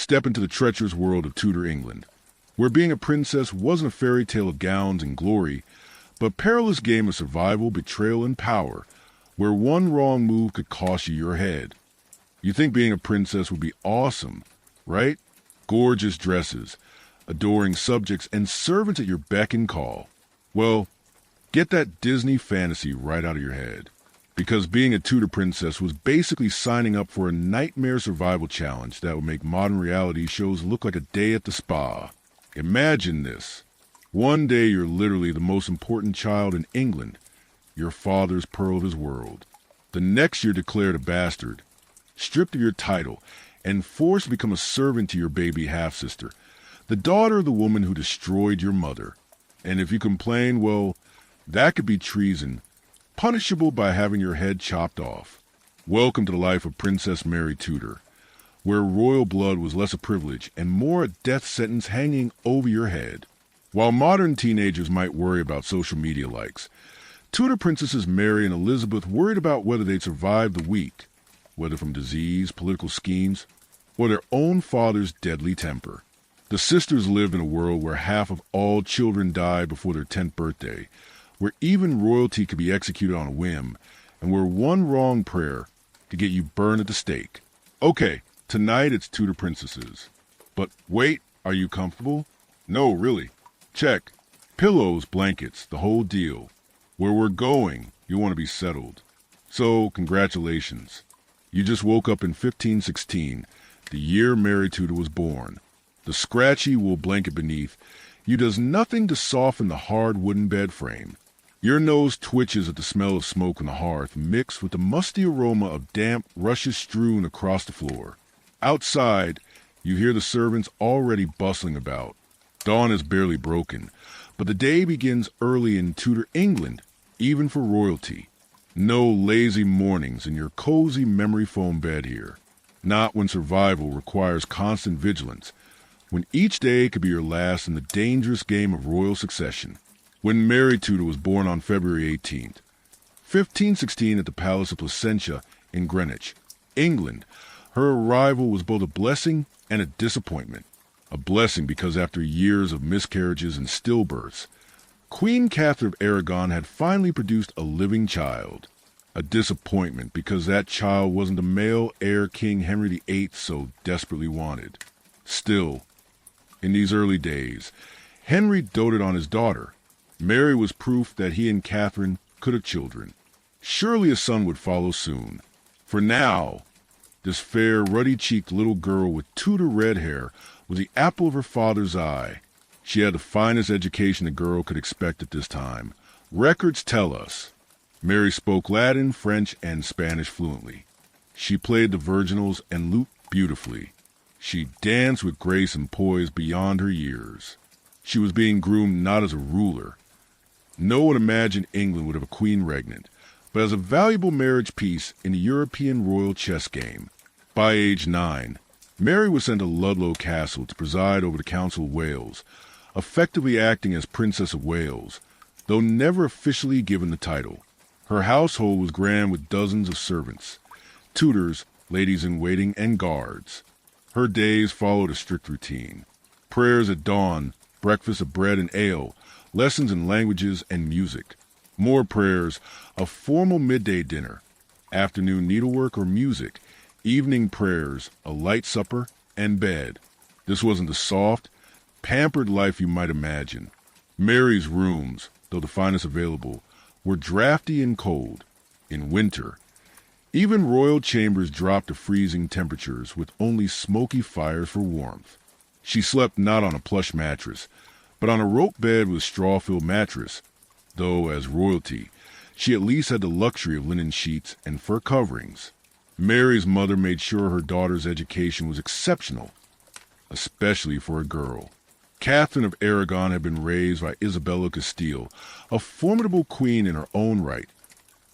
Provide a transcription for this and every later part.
step into the treacherous world of Tudor England, where being a princess wasn't a fairy tale of gowns and glory, but a perilous game of survival, betrayal, and power, where one wrong move could cost you your head. You think being a princess would be awesome, right? Gorgeous dresses, adoring subjects, and servants at your beck and call. Well, get that Disney fantasy right out of your head. Because being a Tudor princess was basically signing up for a nightmare survival challenge that would make modern reality shows look like a day at the spa. Imagine this. One day you're literally the most important child in England, your father's pearl of his world. The next you're declared a bastard, stripped of your title, and forced to become a servant to your baby half-sister, the daughter of the woman who destroyed your mother. And if you complain, well, that could be treason, punishable by having your head chopped off. Welcome to the life of Princess Mary Tudor, where royal blood was less a privilege and more a death sentence hanging over your head. While modern teenagers might worry about social media likes, Tudor princesses Mary and Elizabeth worried about whether they'd survive the week, whether from disease, political schemes, or their own father's deadly temper. The sisters lived in a world where half of all children died before their 10th birthday, where even royalty could be executed on a whim, and where one wrong prayer could get you burned at the stake. Okay, tonight it's Tudor princesses. But wait, are you comfortable? No, really. Check. Pillows, blankets, the whole deal. Where we're going, you want to be settled. So, congratulations. You just woke up in 1516, the year Mary Tudor was born. The scratchy wool blanket beneath you does nothing to soften the hard wooden bed frame. Your nose twitches at the smell of smoke on the hearth, mixed with the musty aroma of damp rushes strewn across the floor. Outside, you hear the servants already bustling about. Dawn is barely broken, but the day begins early in Tudor England, even for royalty. No lazy mornings in your cozy memory foam bed here. Not when survival requires constant vigilance, when each day could be your last in the dangerous game of royal succession. When Mary Tudor was born on February 18th, 1516 at the Palace of Placentia in Greenwich, England, her arrival was both a blessing and a disappointment. A blessing because after years of miscarriages and stillbirths, Queen Catherine of Aragon had finally produced a living child. A disappointment because that child wasn't the male heir King Henry VIII so desperately wanted. Still, in these early days, Henry doted on his daughter. Mary was proof that he and Catherine could have children. Surely a son would follow soon. For now, this fair, ruddy-cheeked little girl with Tudor red hair was the apple of her father's eye. She had the finest education a girl could expect at this time. Records tell us. Mary spoke Latin, French, and Spanish fluently. She played the virginals and lute beautifully. She danced with grace and poise beyond her years. She was being groomed not as a ruler. No one imagined England would have a queen regnant, but as a valuable marriage piece in the European royal chess game. By age 9, Mary was sent to Ludlow Castle to preside over the Council of Wales, effectively acting as Princess of Wales, though never officially given the title. Her household was grand with dozens of servants, tutors, ladies-in-waiting, and guards. Her days followed a strict routine. Prayers at dawn, breakfast of bread and ale, lessons in languages and music. More prayers, a formal midday dinner, afternoon needlework or music, evening prayers, a light supper, and bed. This wasn't the soft, pampered life you might imagine. Mary's rooms, though the finest available, were drafty and cold. In winter, even royal chambers dropped to freezing temperatures with only smoky fires for warmth. She slept not on a plush mattress, but on a rope bed with straw-filled mattress, though as royalty, she at least had the luxury of linen sheets and fur coverings. Mary's mother made sure her daughter's education was exceptional, especially for a girl. Catherine of Aragon had been raised by Isabella Castile, a formidable queen in her own right,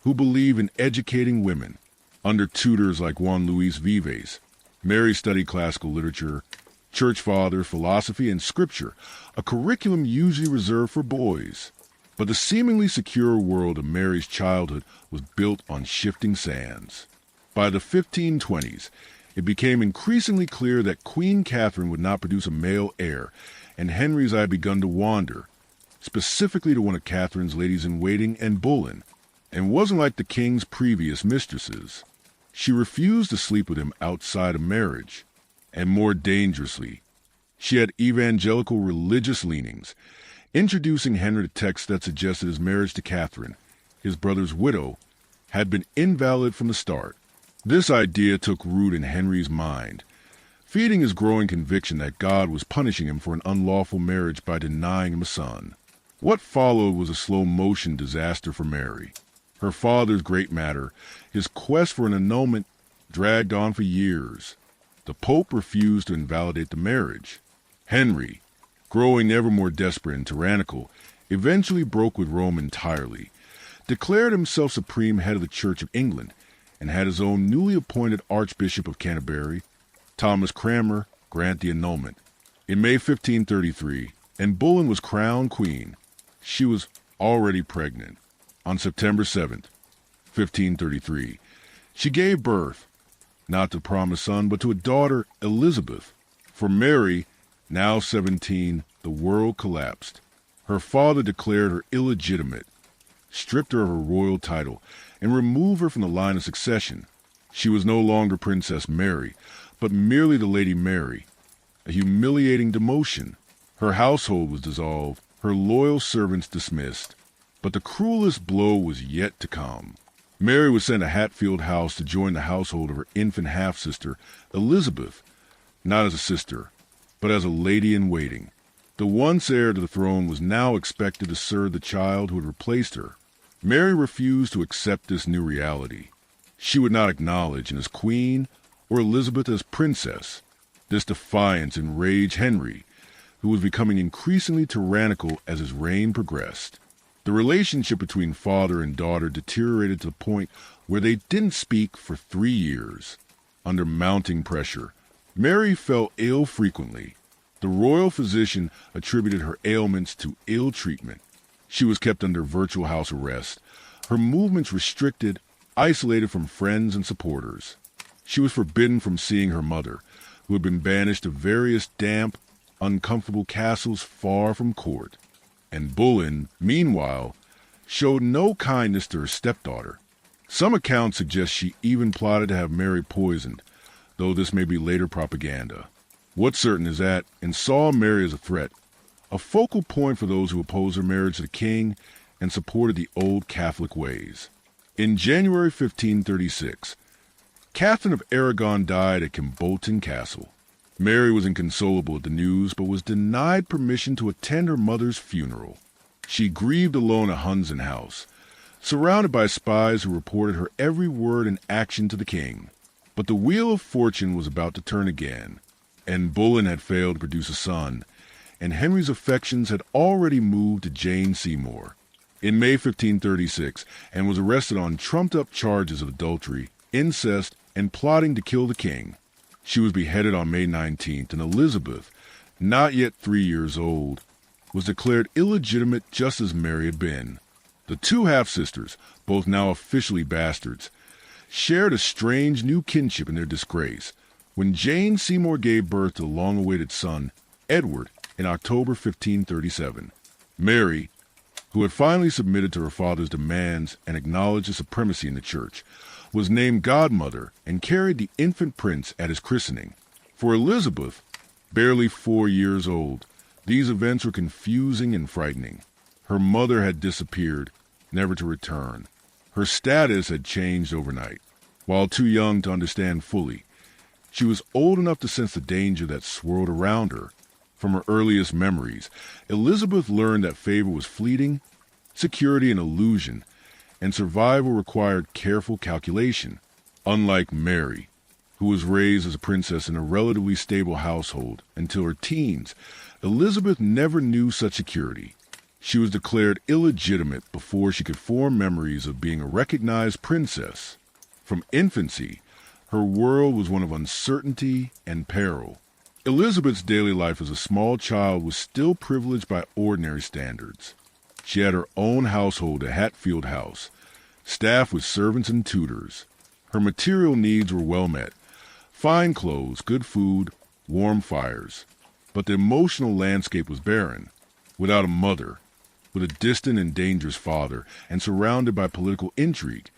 who believed in educating women. Under tutors like Juan Luis Vives, Mary studied classical literature, church fathers, philosophy, and scripture, a curriculum usually reserved for boys. But the seemingly secure world of Mary's childhood was built on shifting sands. By the 1520s, It became increasingly clear that Queen Catherine would not produce a male heir, and Henry's eye had begun to wander, specifically to one of Catherine's ladies-in-waiting, Anne Boleyn, and wasn't like the king's previous mistresses. She refused to sleep with him outside of marriage, and more dangerously, she had evangelical religious leanings, introducing Henry to texts that suggested his marriage to Catherine, his brother's widow, had been invalid from the start. This idea took root in Henry's mind, feeding his growing conviction that God was punishing him for an unlawful marriage by denying him a son. What followed was a slow-motion disaster for Mary. Her father's great matter, his quest for an annulment, dragged on for years. The Pope refused to invalidate the marriage. Henry, growing ever more desperate and tyrannical, eventually broke with Rome entirely, declared himself supreme head of the Church of England, and had his own newly appointed Archbishop of Canterbury, Thomas Cranmer, grant the annulment. In May 1533, Anne Boleyn was crowned queen. She was already pregnant. On September 7th, 1533, she gave birth, not to the promised son, but to a daughter, Elizabeth. For Mary, now 17, the world collapsed. Her father declared her illegitimate, stripped her of her royal title, and removed her from the line of succession. She was no longer Princess Mary, but merely the Lady Mary, a humiliating demotion. Her household was dissolved, her loyal servants dismissed. But the cruelest blow was yet to come. Mary was sent to Hatfield House to join the household of her infant half-sister, Elizabeth, not as a sister, but as a lady-in-waiting. The once heir to the throne was now expected to serve the child who had replaced her. Mary refused to accept this new reality. She would not acknowledge him as queen or Elizabeth as princess. This defiance enraged Henry, who was becoming increasingly tyrannical as his reign progressed. The relationship between father and daughter deteriorated to the point where they didn't speak for 3 years. Under mounting pressure, Mary fell ill frequently. The royal physician attributed her ailments to ill treatment. She was kept under virtual house arrest, her movements restricted, isolated from friends and supporters. She was forbidden from seeing her mother, who had been banished to various damp, uncomfortable castles far from court. And Boleyn, meanwhile, showed no kindness to her stepdaughter. Some accounts suggest she even plotted to have Mary poisoned, though this may be later propaganda. What's certain is that, and saw Mary as a threat, a focal point for those who opposed her marriage to the king and supported the old Catholic ways. In January 1536, Catherine of Aragon died at Kimbolton Castle. Mary was inconsolable at the news, but was denied permission to attend her mother's funeral. She grieved alone at Hunsdon House, surrounded by spies who reported her every word and action to the king. But the wheel of fortune was about to turn again, and Boleyn had failed to produce a son, and Henry's affections had already moved to Jane Seymour. In May 1536, and was arrested on trumped-up charges of adultery, incest, and plotting to kill the king. She was beheaded on May 19th, and Elizabeth, not yet 3 years old, was declared illegitimate just as Mary had been. The two half-sisters, both now officially bastards, shared a strange new kinship in their disgrace when Jane Seymour gave birth to the long-awaited son, Edward, in October 1537. Mary, who had finally submitted to her father's demands and acknowledged his supremacy in the church, was named godmother and carried the infant prince at his christening. For Elizabeth, barely 4 years old, these events were confusing and frightening. Her mother had disappeared, never to return. Her status had changed overnight. While too young to understand fully, she was old enough to sense the danger that swirled around her. From her earliest memories, Elizabeth learned that favor was fleeting, security an illusion, and survival required careful calculation. Unlike Mary, who was raised as a princess in a relatively stable household until her teens, Elizabeth never knew such security. She was declared illegitimate before she could form memories of being a recognized princess. From infancy, her world was one of uncertainty and peril. Elizabeth's daily life as a small child was still privileged by ordinary standards. She had her own household at Hatfield House, staffed with servants and tutors. Her material needs were well met, Fine clothes, good food, warm fires. But the emotional landscape was barren, without a mother, with a distant and dangerous father, and surrounded by political intrigue.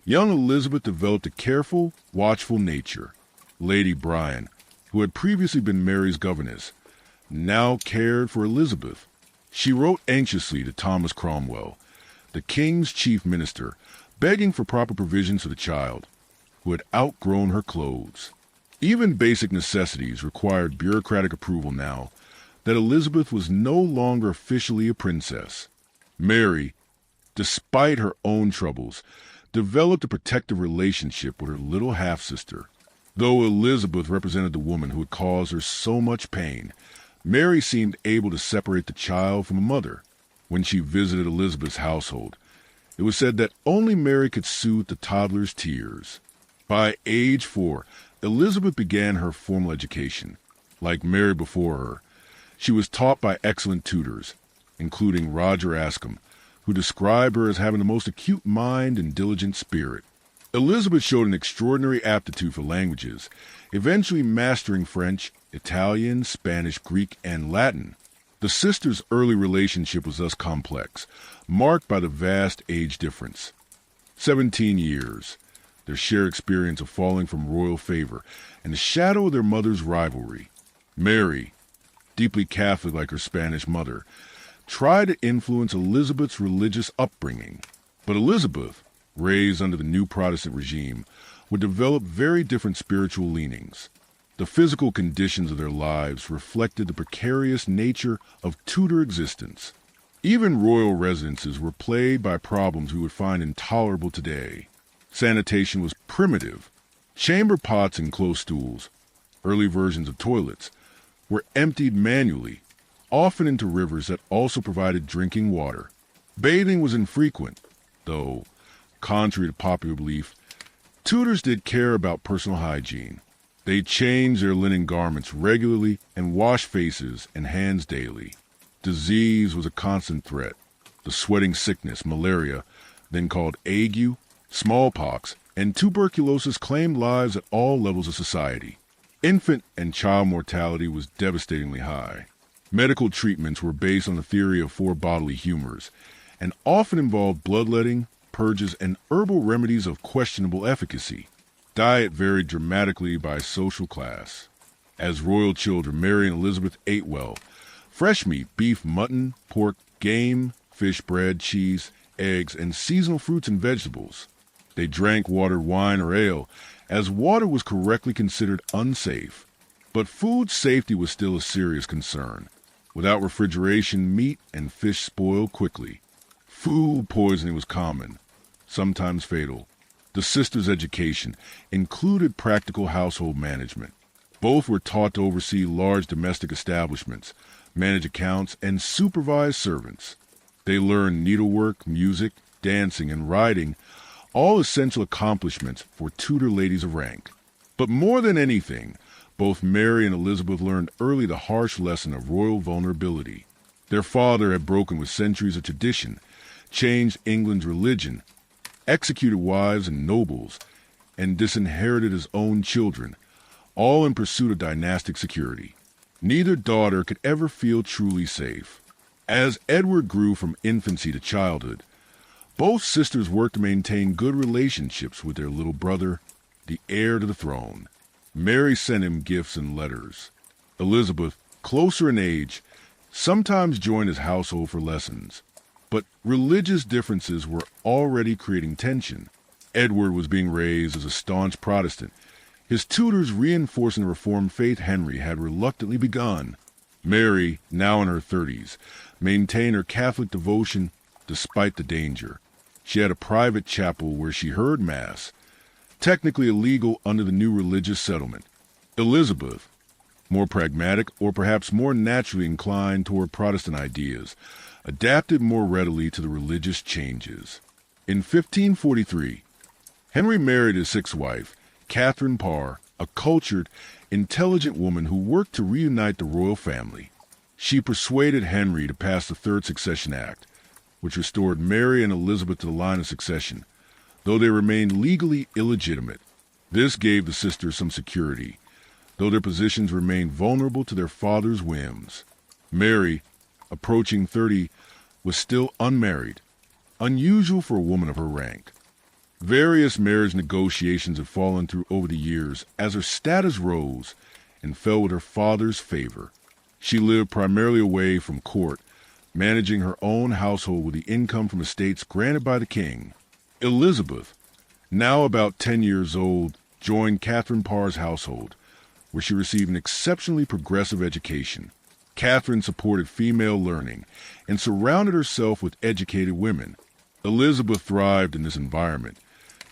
Young Elizabeth developed a careful, watchful nature. Lady Bryan, who had previously been Mary's governess, now cared for Elizabeth. She wrote anxiously to Thomas Cromwell, the king's chief minister, begging for proper provisions for the child, who had outgrown her clothes. Even basic necessities required bureaucratic approval now that Elizabeth was no longer officially a princess. Mary, despite her own troubles, developed a protective relationship with her little half-sister. Though Elizabeth represented the woman who had caused her so much pain, Mary seemed able to separate the child from a mother. When she visited Elizabeth's household, it was said that only Mary could soothe the toddler's tears. By age 4, Elizabeth began her formal education. Like Mary before her, she was taught by excellent tutors, including Roger Ascham, who described her as having the most acute mind and diligent spirit. Elizabeth showed an extraordinary aptitude for languages, eventually mastering French, Italian, Spanish, Greek, and Latin. The sisters' early relationship was thus complex, marked by the vast age difference. 17 years, their shared experience of falling from royal favor, and the shadow of their mother's rivalry. Mary, deeply Catholic like her Spanish mother, tried to influence Elizabeth's religious upbringing. But Elizabeth, raised under the new Protestant regime, would develop very different spiritual leanings. The physical conditions of their lives reflected the precarious nature of Tudor existence. Even royal residences were plagued by problems we would find intolerable today. Sanitation was primitive. Chamber pots and close stools, early versions of toilets, were emptied manually, often into rivers that also provided drinking water. Bathing was infrequent, though, contrary to popular belief, Tudors did care about personal hygiene. They changed their linen garments regularly and washed faces and hands daily. Disease was a constant threat. The sweating sickness, malaria, then called ague, smallpox, and tuberculosis claimed lives at all levels of society. Infant and child mortality was devastatingly high. Medical treatments were based on the theory of 4 bodily humors, and often involved bloodletting, purges, and herbal remedies of questionable efficacy. Diet varied dramatically by social class. As royal children, Mary and Elizabeth ate well. Fresh meat, beef, mutton, pork, game, fish, bread, cheese, eggs, and seasonal fruits and vegetables. They drank water, wine, or ale, as water was correctly considered unsafe. But food safety was still a serious concern. Without refrigeration, meat and fish spoiled quickly. Food poisoning was common, sometimes fatal. The sisters' education included practical household management. Both were taught to oversee large domestic establishments, manage accounts, and supervise servants. They learned needlework, music, dancing, and riding, all essential accomplishments for Tudor ladies of rank. But more than anything, both Mary and Elizabeth learned early the harsh lesson of royal vulnerability. Their father had broken with centuries of tradition, changed England's religion, executed wives and nobles, and disinherited his own children, all in pursuit of dynastic security. Neither daughter could ever feel truly safe. As Edward grew from infancy to childhood, both sisters worked to maintain good relationships with their little brother, the heir to the throne. Mary sent him gifts and letters. Elizabeth, closer in age, sometimes joined his household for lessons. But religious differences were already creating tension. Edward was being raised as a staunch Protestant. His tutors reinforcing the Reformed faith Henry had reluctantly begun. Mary, now in her 30s, maintained her Catholic devotion despite the danger. She had a private chapel where she heard Mass, technically illegal under the new religious settlement. Elizabeth, more pragmatic or perhaps more naturally inclined toward Protestant ideas, adapted more readily to the religious changes. In 1543, Henry married his sixth wife, Catherine Parr, a cultured, intelligent woman who worked to reunite the royal family. She persuaded Henry to pass the Third Succession Act, which restored Mary and Elizabeth to the line of succession, though they remained legally illegitimate. This gave the sisters some security, though their positions remained vulnerable to their father's whims. Mary, approaching 30, was still unmarried, unusual for a woman of her rank. Various marriage negotiations had fallen through over the years as her status rose and fell with her father's favor. She lived primarily away from court, managing her own household with the income from estates granted by the king. Elizabeth, now about 10 years old, joined Catherine Parr's household, where she received an exceptionally progressive education. Catherine supported female learning and surrounded herself with educated women. Elizabeth thrived in this environment,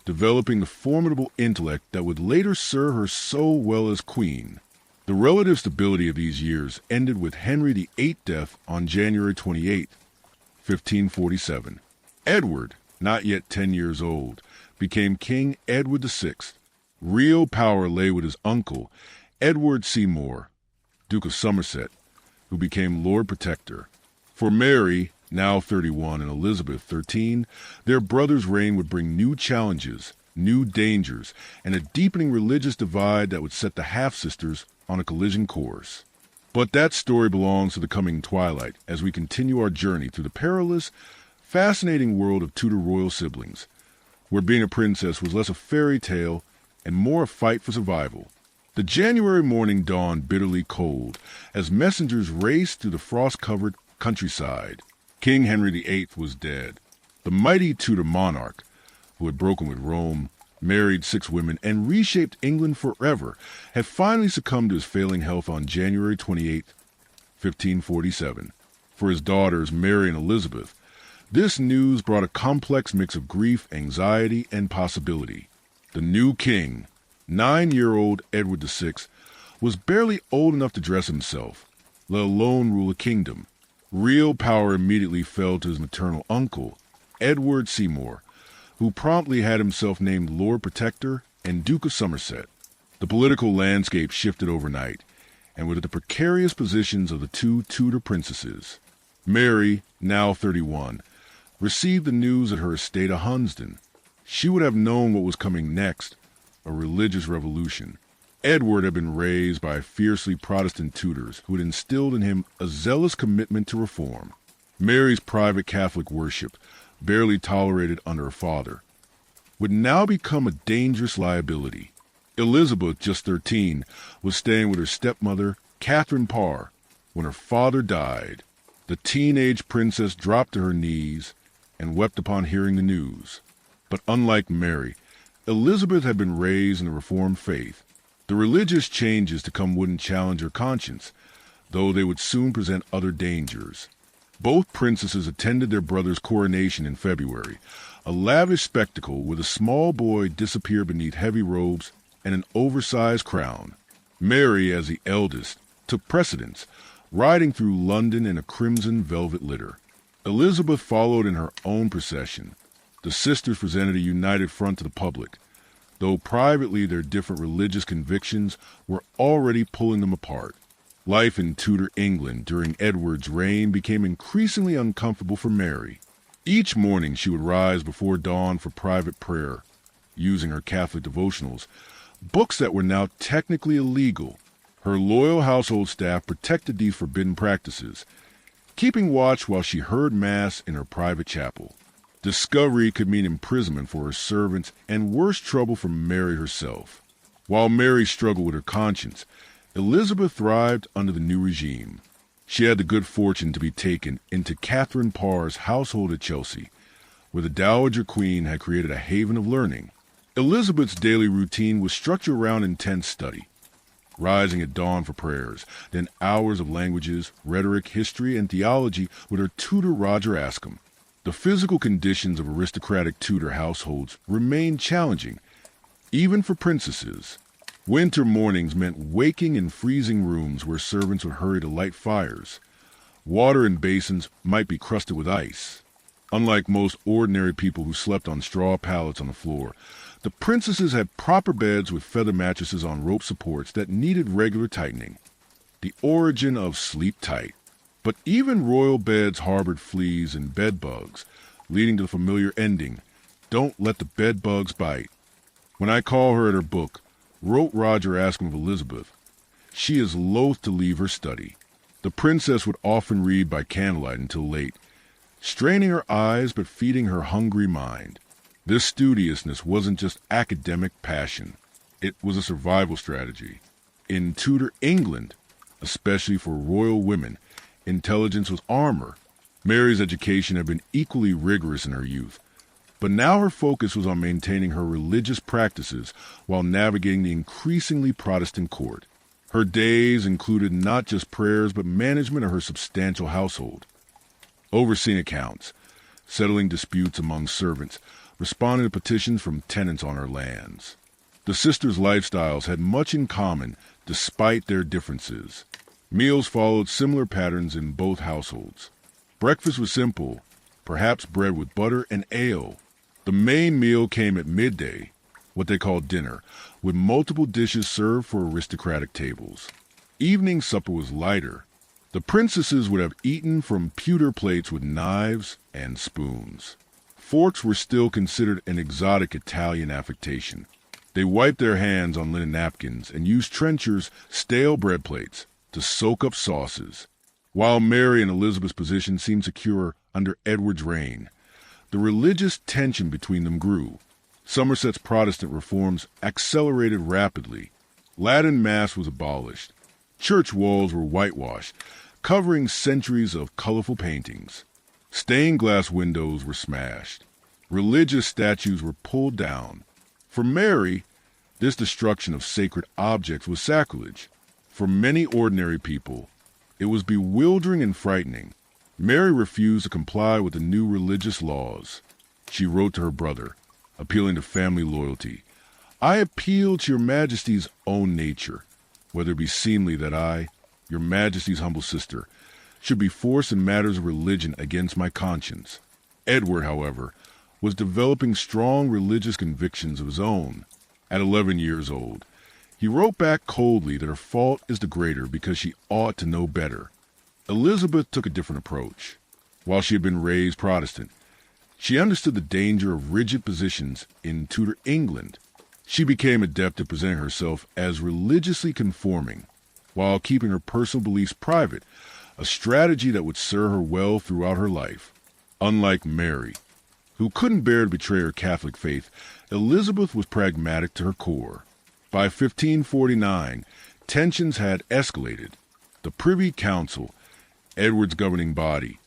developing the formidable intellect that would later serve her so well as queen. The relative stability of these years ended with Henry VIII's death on January 28, 1547. Edward, not yet 10 years old, became King Edward VI. Real power lay with his uncle, Edward Seymour, Duke of Somerset, who became Lord Protector. For Mary, now 31, and Elizabeth, 13, their brother's reign would bring new challenges, new dangers, and a deepening religious divide that would set the half-sisters on a collision course. But that story belongs to the coming twilight as we continue our journey through the perilous, fascinating world of Tudor royal siblings, where being a princess was less a fairy tale and more a fight for survival. The January morning dawned bitterly cold as messengers raced through the frost-covered countryside. King Henry VIII was dead. The mighty Tudor monarch, who had broken with Rome, married 6 women, and reshaped England forever, had finally succumbed to his failing health on January 28, 1547. For his daughters, Mary and Elizabeth, this news brought a complex mix of grief, anxiety, and possibility. The new king, 9-year-old Edward VI, was barely old enough to dress himself, let alone rule a kingdom. Real power immediately fell to his maternal uncle, Edward Seymour, who promptly had himself named Lord Protector and Duke of Somerset. The political landscape shifted overnight, and with the precarious positions of the 2 Tudor princesses. Mary, now 31, received the news at her estate of Hunsdon. She would have known what was coming next, a religious revolution. Edward had been raised by fiercely Protestant Tudors who had instilled in him a zealous commitment to reform. Mary's private Catholic worship, barely tolerated under her father, would now become a dangerous liability. Elizabeth, just 13, was staying with her stepmother, Catherine Parr, when her father died. The teenage princess dropped to her knees and wept upon hearing the news. But unlike Mary, Elizabeth had been raised in the Reformed faith. The religious changes to come wouldn't challenge her conscience, though they would soon present other dangers. Both princesses attended their brother's coronation in February, a lavish spectacle where the small boy disappeared beneath heavy robes and an oversized crown. Mary, as the eldest, took precedence, riding through London in a crimson velvet litter. Elizabeth followed in her own procession. The sisters presented a united front to the public, though privately their different religious convictions were already pulling them apart. Life in Tudor England during Edward's reign became increasingly uncomfortable for Mary. Each morning she would rise before dawn for private prayer, using her Catholic devotionals, books that were now technically illegal. Her loyal household staff protected these forbidden practices, keeping watch while she heard Mass in her private chapel. Discovery could mean imprisonment for her servants and worse trouble for Mary herself. While Mary struggled with her conscience, Elizabeth thrived under the new regime. She had the good fortune to be taken into Catherine Parr's household at Chelsea, where the Dowager Queen had created a haven of learning. Elizabeth's daily routine was structured around intense study, rising at dawn for prayers, then hours of languages, rhetoric, history, and theology with her tutor Roger Ascham. The physical conditions of aristocratic Tudor households remained challenging, even for princesses. Winter mornings meant waking in freezing rooms where servants would hurry to light fires. Water in basins might be crusted with ice. Unlike most ordinary people who slept on straw pallets on the floor, the princesses had proper beds with feather mattresses on rope supports that needed regular tightening. The origin of sleep tight. But even royal beds harbored fleas and bed bugs, leading to the familiar ending, "Don't let the bed bugs bite." When I call her at her book, wrote Roger asking of Elizabeth, she is loath to leave her study. The princess would often read by candlelight until late, straining her eyes but feeding her hungry mind. This studiousness wasn't just academic passion. It was a survival strategy. In Tudor England, especially for royal women, intelligence was armor. Mary's education had been equally rigorous in her youth, but now her focus was on maintaining her religious practices while navigating the increasingly Protestant court. Her days included not just prayers but management of her substantial household, overseeing accounts, settling disputes among servants, responding to petitions from tenants on her lands. The sisters' lifestyles had much in common despite their differences. Meals followed similar patterns in both households. Breakfast was simple, perhaps bread with butter and ale. The main meal came at midday, what they called dinner, with multiple dishes served for aristocratic tables. Evening supper was lighter. The princesses would have eaten from pewter plates with knives and spoons. Forks were still considered an exotic Italian affectation. They wiped their hands on linen napkins and used trenchers, stale bread plates, to soak up sauces. While Mary and Elizabeth's position seemed secure under Edward's reign, the religious tension between them grew. Somerset's Protestant reforms accelerated rapidly. Latin Mass was abolished. Church walls were whitewashed, covering centuries of colorful paintings. Stained glass windows were smashed. Religious statues were pulled down. For Mary, this destruction of sacred objects was sacrilege. For many ordinary people, it was bewildering and frightening. Mary refused to comply with the new religious laws. She wrote to her brother, appealing to family loyalty. I appeal to your majesty's own nature, whether it be seemly that I, your majesty's humble sister, should be forced in matters of religion against my conscience. Edward, however, was developing strong religious convictions of his own. At 11 years old, he wrote back coldly that her fault is the greater because she ought to know better. Elizabeth took a different approach. While she had been raised Protestant, she understood the danger of rigid positions in Tudor England. She became adept at presenting herself as religiously conforming, while keeping her personal beliefs private, a strategy that would serve her well throughout her life. Unlike Mary, who couldn't bear to betray her Catholic faith, Elizabeth was pragmatic to her core. By 1549, tensions had escalated. The Privy Council, Edward's governing body,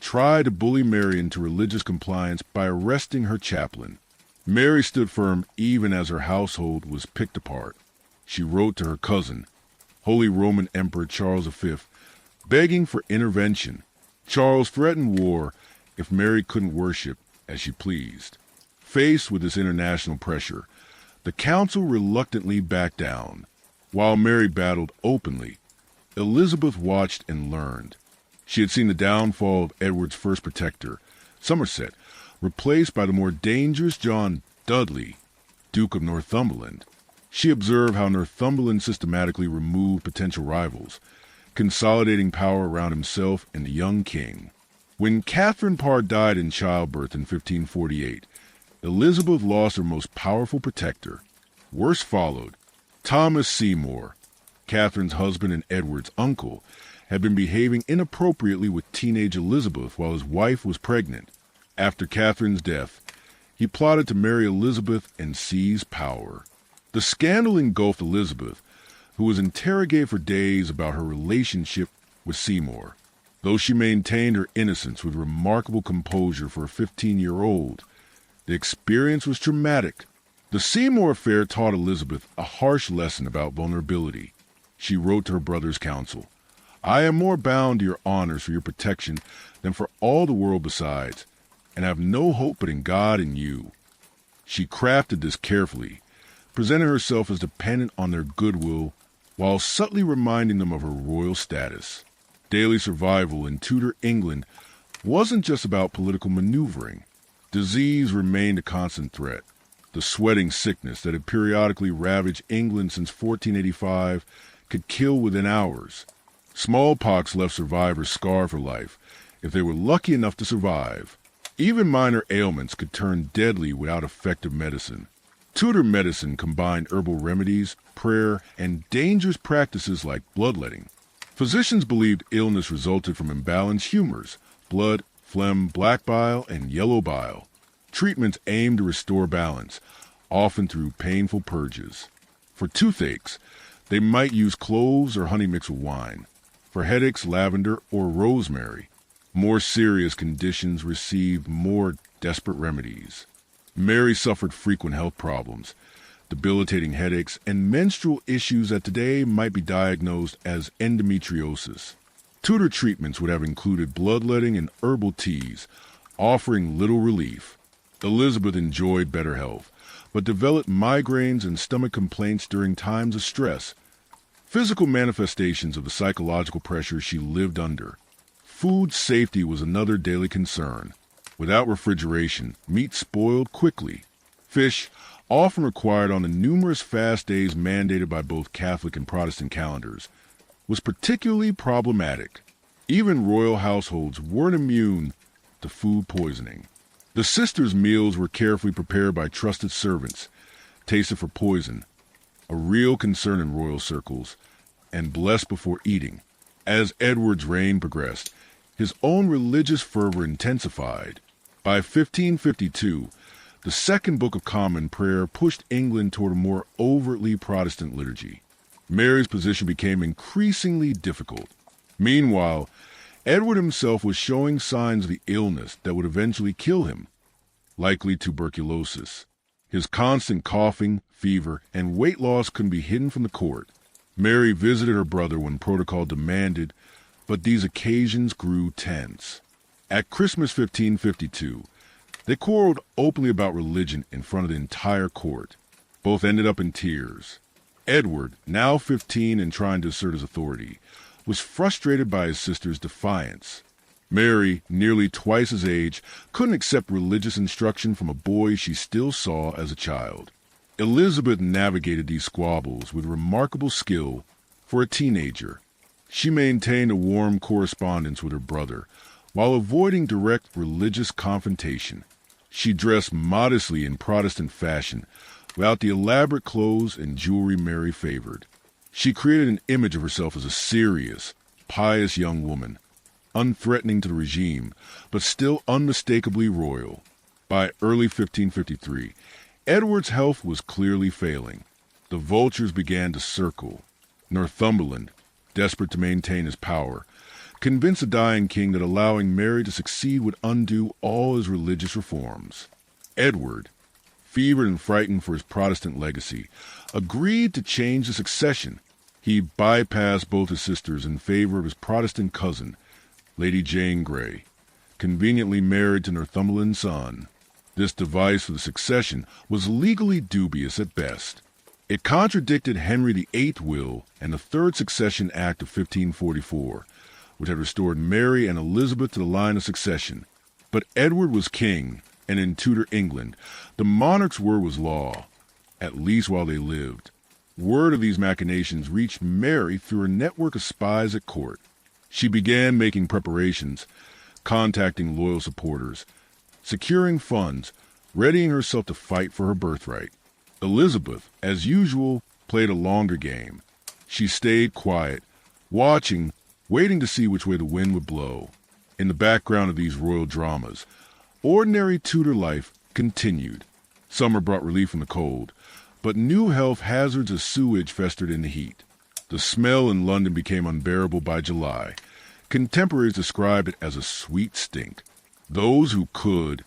tried to bully Mary into religious compliance by arresting her chaplain. Mary stood firm even as her household was picked apart. She wrote to her cousin, Holy Roman Emperor Charles V, begging for intervention. Charles threatened war if Mary couldn't worship as she pleased. Faced with this international pressure, the council reluctantly backed down. While Mary battled openly, Elizabeth watched and learned. She had seen the downfall of Edward's first protector, Somerset, replaced by the more dangerous John Dudley, Duke of Northumberland. She observed how Northumberland systematically removed potential rivals, consolidating power around himself and the young king. When Catherine Parr died in childbirth in 1548, Elizabeth lost her most powerful protector. Worse followed. Thomas Seymour, Catherine's husband and Edward's uncle, had been behaving inappropriately with teenage Elizabeth while his wife was pregnant. After Catherine's death, he plotted to marry Elizabeth and seize power. The scandal engulfed Elizabeth, who was interrogated for days about her relationship with Seymour. Though she maintained her innocence with remarkable composure for a 15-year-old, the experience was traumatic. The Seymour affair taught Elizabeth a harsh lesson about vulnerability. She wrote to her brother's council, I am more bound to your honors for your protection than for all the world besides, and have no hope but in God and you. She crafted this carefully, presenting herself as dependent on their goodwill, while subtly reminding them of her royal status. Daily survival in Tudor England wasn't just about political maneuvering. Disease remained a constant threat. The sweating sickness that had periodically ravaged England since 1485 could kill within hours. Smallpox left survivors scarred for life, if they were lucky enough to survive. Even minor ailments could turn deadly without effective medicine. Tudor medicine combined herbal remedies, prayer, and dangerous practices like bloodletting. Physicians believed illness resulted from imbalanced humors, blood, phlegm, black bile, and yellow bile. Treatments aimed to restore balance, often through painful purges. For toothaches, they might use cloves or honey mixed with wine. For headaches, lavender or rosemary. More serious conditions received more desperate remedies. Mary suffered frequent health problems, debilitating headaches, and menstrual issues that today might be diagnosed as endometriosis. Tudor treatments would have included bloodletting and herbal teas, offering little relief. Elizabeth enjoyed better health, but developed migraines and stomach complaints during times of stress, physical manifestations of the psychological pressure she lived under. Food safety was another daily concern. Without refrigeration, meat spoiled quickly. Fish, often required on the numerous fast days mandated by both Catholic and Protestant calendars, was particularly problematic. Even royal households weren't immune to food poisoning. The sisters' meals were carefully prepared by trusted servants, tasted for poison, a real concern in royal circles, and blessed before eating. As Edward's reign progressed, his own religious fervor intensified. By 1552, the Second Book of Common Prayer pushed England toward a more overtly Protestant liturgy. Mary's position became increasingly difficult. Meanwhile, Edward himself was showing signs of the illness that would eventually kill him, likely tuberculosis. His constant coughing, fever, and weight loss couldn't be hidden from the court. Mary visited her brother when protocol demanded, but these occasions grew tense. At Christmas 1552, they quarreled openly about religion in front of the entire court. Both ended up in tears. Edward, now 15 and trying to assert his authority, was frustrated by his sister's defiance. Mary, nearly twice his age, couldn't accept religious instruction from a boy she still saw as a child. Elizabeth navigated these squabbles with remarkable skill for a teenager. She maintained a warm correspondence with her brother, while avoiding direct religious confrontation. She dressed modestly in Protestant fashion, without the elaborate clothes and jewelry Mary favored. She created an image of herself as a serious, pious young woman, unthreatening to the regime, but still unmistakably royal. By early 1553, Edward's health was clearly failing. The vultures began to circle. Northumberland, desperate to maintain his power, convinced the dying king that allowing Mary to succeed would undo all his religious reforms. Edward, fevered and frightened for his Protestant legacy, agreed to change the succession. He bypassed both his sisters in favor of his Protestant cousin, Lady Jane Grey, conveniently married to Northumberland's son. This device for the succession was legally dubious at best. It contradicted Henry VIII will and the Third Succession Act of 1544, which had restored Mary and Elizabeth to the line of succession. But Edward was king, and in Tudor England, the monarch's word was law, at least while they lived. Word of these machinations reached Mary through a network of spies at court. She began making preparations, contacting loyal supporters, securing funds, readying herself to fight for her birthright. Elizabeth, as usual, played a longer game. She stayed quiet, watching, waiting to see which way the wind would blow. In the background of these royal dramas, ordinary Tudor life continued. Summer brought relief from the cold, but new health hazards of sewage festered in the heat. The smell in London became unbearable by July. Contemporaries described it as a sweet stink. Those who could,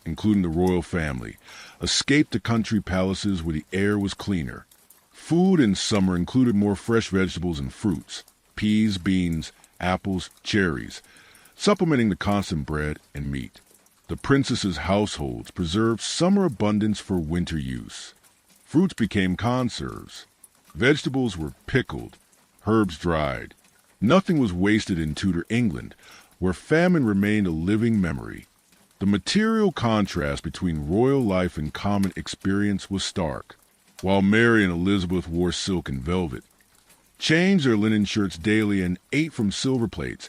including the royal family, escaped to country palaces where the air was cleaner. Food in summer included more fresh vegetables and fruits, peas, beans, apples, cherries, supplementing the constant bread and meat. The princesses' households preserved summer abundance for winter use. Fruits became conserves. Vegetables were pickled, herbs dried. Nothing was wasted in Tudor England, where famine remained a living memory. The material contrast between royal life and common experience was stark. While Mary and Elizabeth wore silk and velvet, changed their linen shirts daily, and ate from silver plates,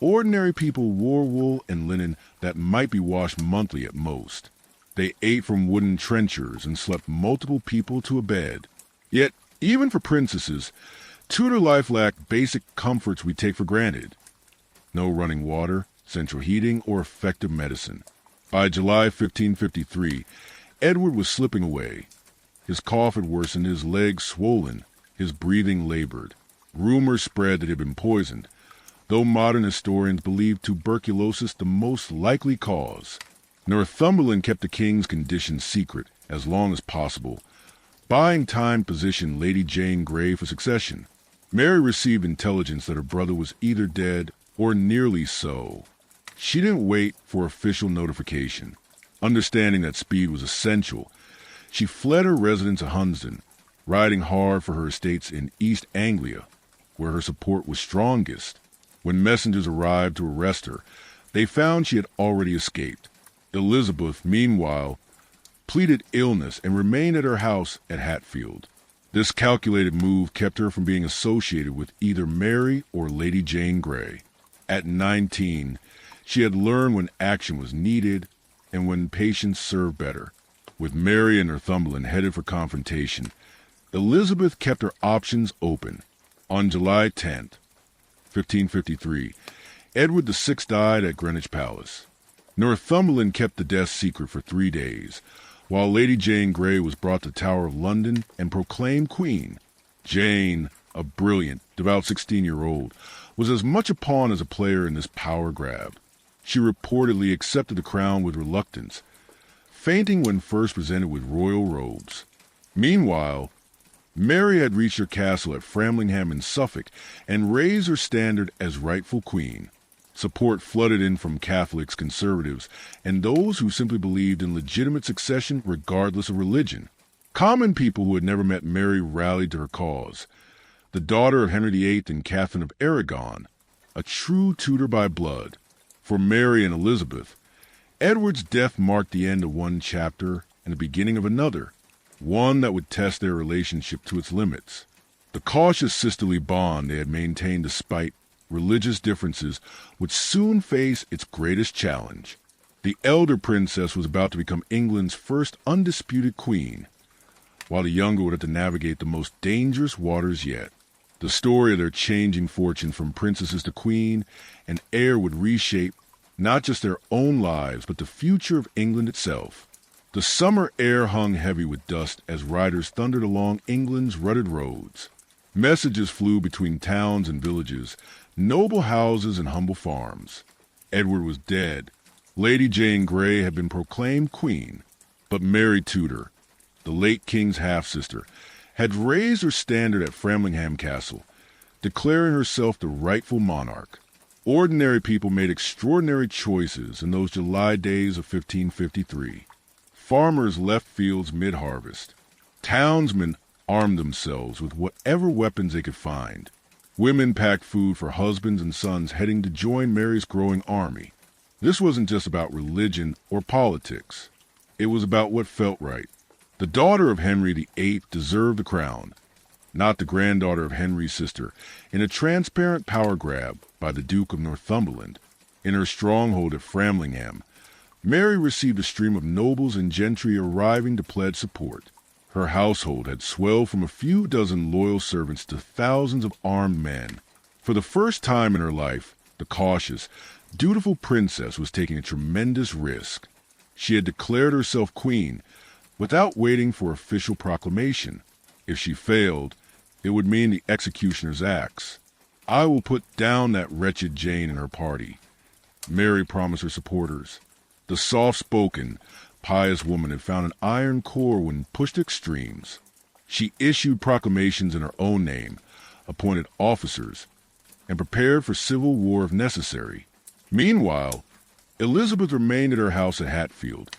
ordinary people wore wool and linen that might be washed monthly at most. They ate from wooden trenchers and slept multiple people to a bed. Yet, even for princesses, Tudor life lacked basic comforts we take for granted. No running water, central heating, or effective medicine. By July 1553, Edward was slipping away. His cough had worsened, his legs swollen, his breathing labored. Rumors spread that he had been poisoned, though modern historians believe tuberculosis the most likely cause. Northumberland kept the king's condition secret as long as possible, buying time to position Lady Jane Grey for succession. Mary received intelligence that her brother was either dead or nearly so. She didn't wait for official notification. Understanding that speed was essential, she fled her residence at Hunsdon, riding hard for her estates in East Anglia, where her support was strongest. When messengers arrived to arrest her, they found she had already escaped. Elizabeth, meanwhile, pleaded illness and remained at her house at Hatfield. This calculated move kept her from being associated with either Mary or Lady Jane Grey. At 19, she had learned when action was needed and when patience served better. With Mary and Northumberland headed for confrontation, Elizabeth kept her options open. On July 10, 1553, Edward VI died at Greenwich Palace. Northumberland kept the death secret for 3 days, while Lady Jane Grey was brought to the Tower of London and proclaimed queen. Jane, a brilliant, devout 16-year-old, was as much a pawn as a player in this power grab. She reportedly accepted the crown with reluctance, fainting when first presented with royal robes. Meanwhile, Mary had reached her castle at Framlingham in Suffolk and raised her standard as rightful queen. Support flooded in from Catholics, conservatives, and those who simply believed in legitimate succession regardless of religion. Common people who had never met Mary rallied to her cause. The daughter of Henry VIII and Catherine of Aragon, a true Tudor by blood. For Mary and Elizabeth, Edward's death marked the end of one chapter and the beginning of another, one that would test their relationship to its limits. The cautious sisterly bond they had maintained despite religious differences would soon face its greatest challenge. The elder princess was about to become England's first undisputed queen, while the younger would have to navigate the most dangerous waters yet. The story of their changing fortune from princesses to queen and heir would reshape not just their own lives, but the future of England itself. The summer air hung heavy with dust as riders thundered along England's rutted roads. Messages flew between towns and villages, noble houses and humble farms. Edward was dead. Lady Jane Grey had been proclaimed queen, but Mary Tudor, the late king's half-sister, had raised her standard at Framlingham Castle, declaring herself the rightful monarch. Ordinary people made extraordinary choices in those July days of 1553. Farmers left fields mid-harvest. Townsmen armed themselves with whatever weapons they could find. Women packed food for husbands and sons heading to join Mary's growing army. This wasn't just about religion or politics. It was about what felt right. The daughter of Henry VIII deserved the crown, not the granddaughter of Henry's sister, in a transparent power grab by the Duke of Northumberland. In her stronghold at Framlingham, Mary received a stream of nobles and gentry arriving to pledge support. Her household had swelled from a few dozen loyal servants to thousands of armed men. For the first time in her life, the cautious, dutiful princess was taking a tremendous risk. She had declared herself queen without waiting for official proclamation. If she failed, it would mean the executioner's axe. "I will put down that wretched Jane and her party," Mary promised her supporters. The soft-spoken, pious woman had found an iron core when pushed to extremes. She issued proclamations in her own name, appointed officers, and prepared for civil war if necessary. Meanwhile, Elizabeth remained at her house at Hatfield,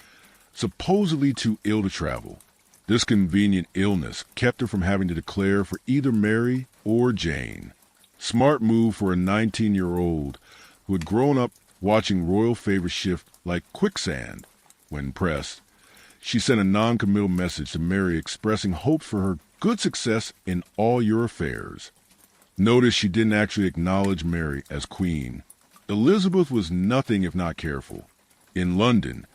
supposedly too ill to travel. This convenient illness kept her from having to declare for either Mary or Jane. Smart move for a 19-year-old who had grown up watching royal favor shift like quicksand. When pressed, she sent a non-committal message to Mary expressing hopes for her good success in all your affairs. Notice she didn't actually acknowledge Mary as queen. Elizabeth was nothing if not careful. In London,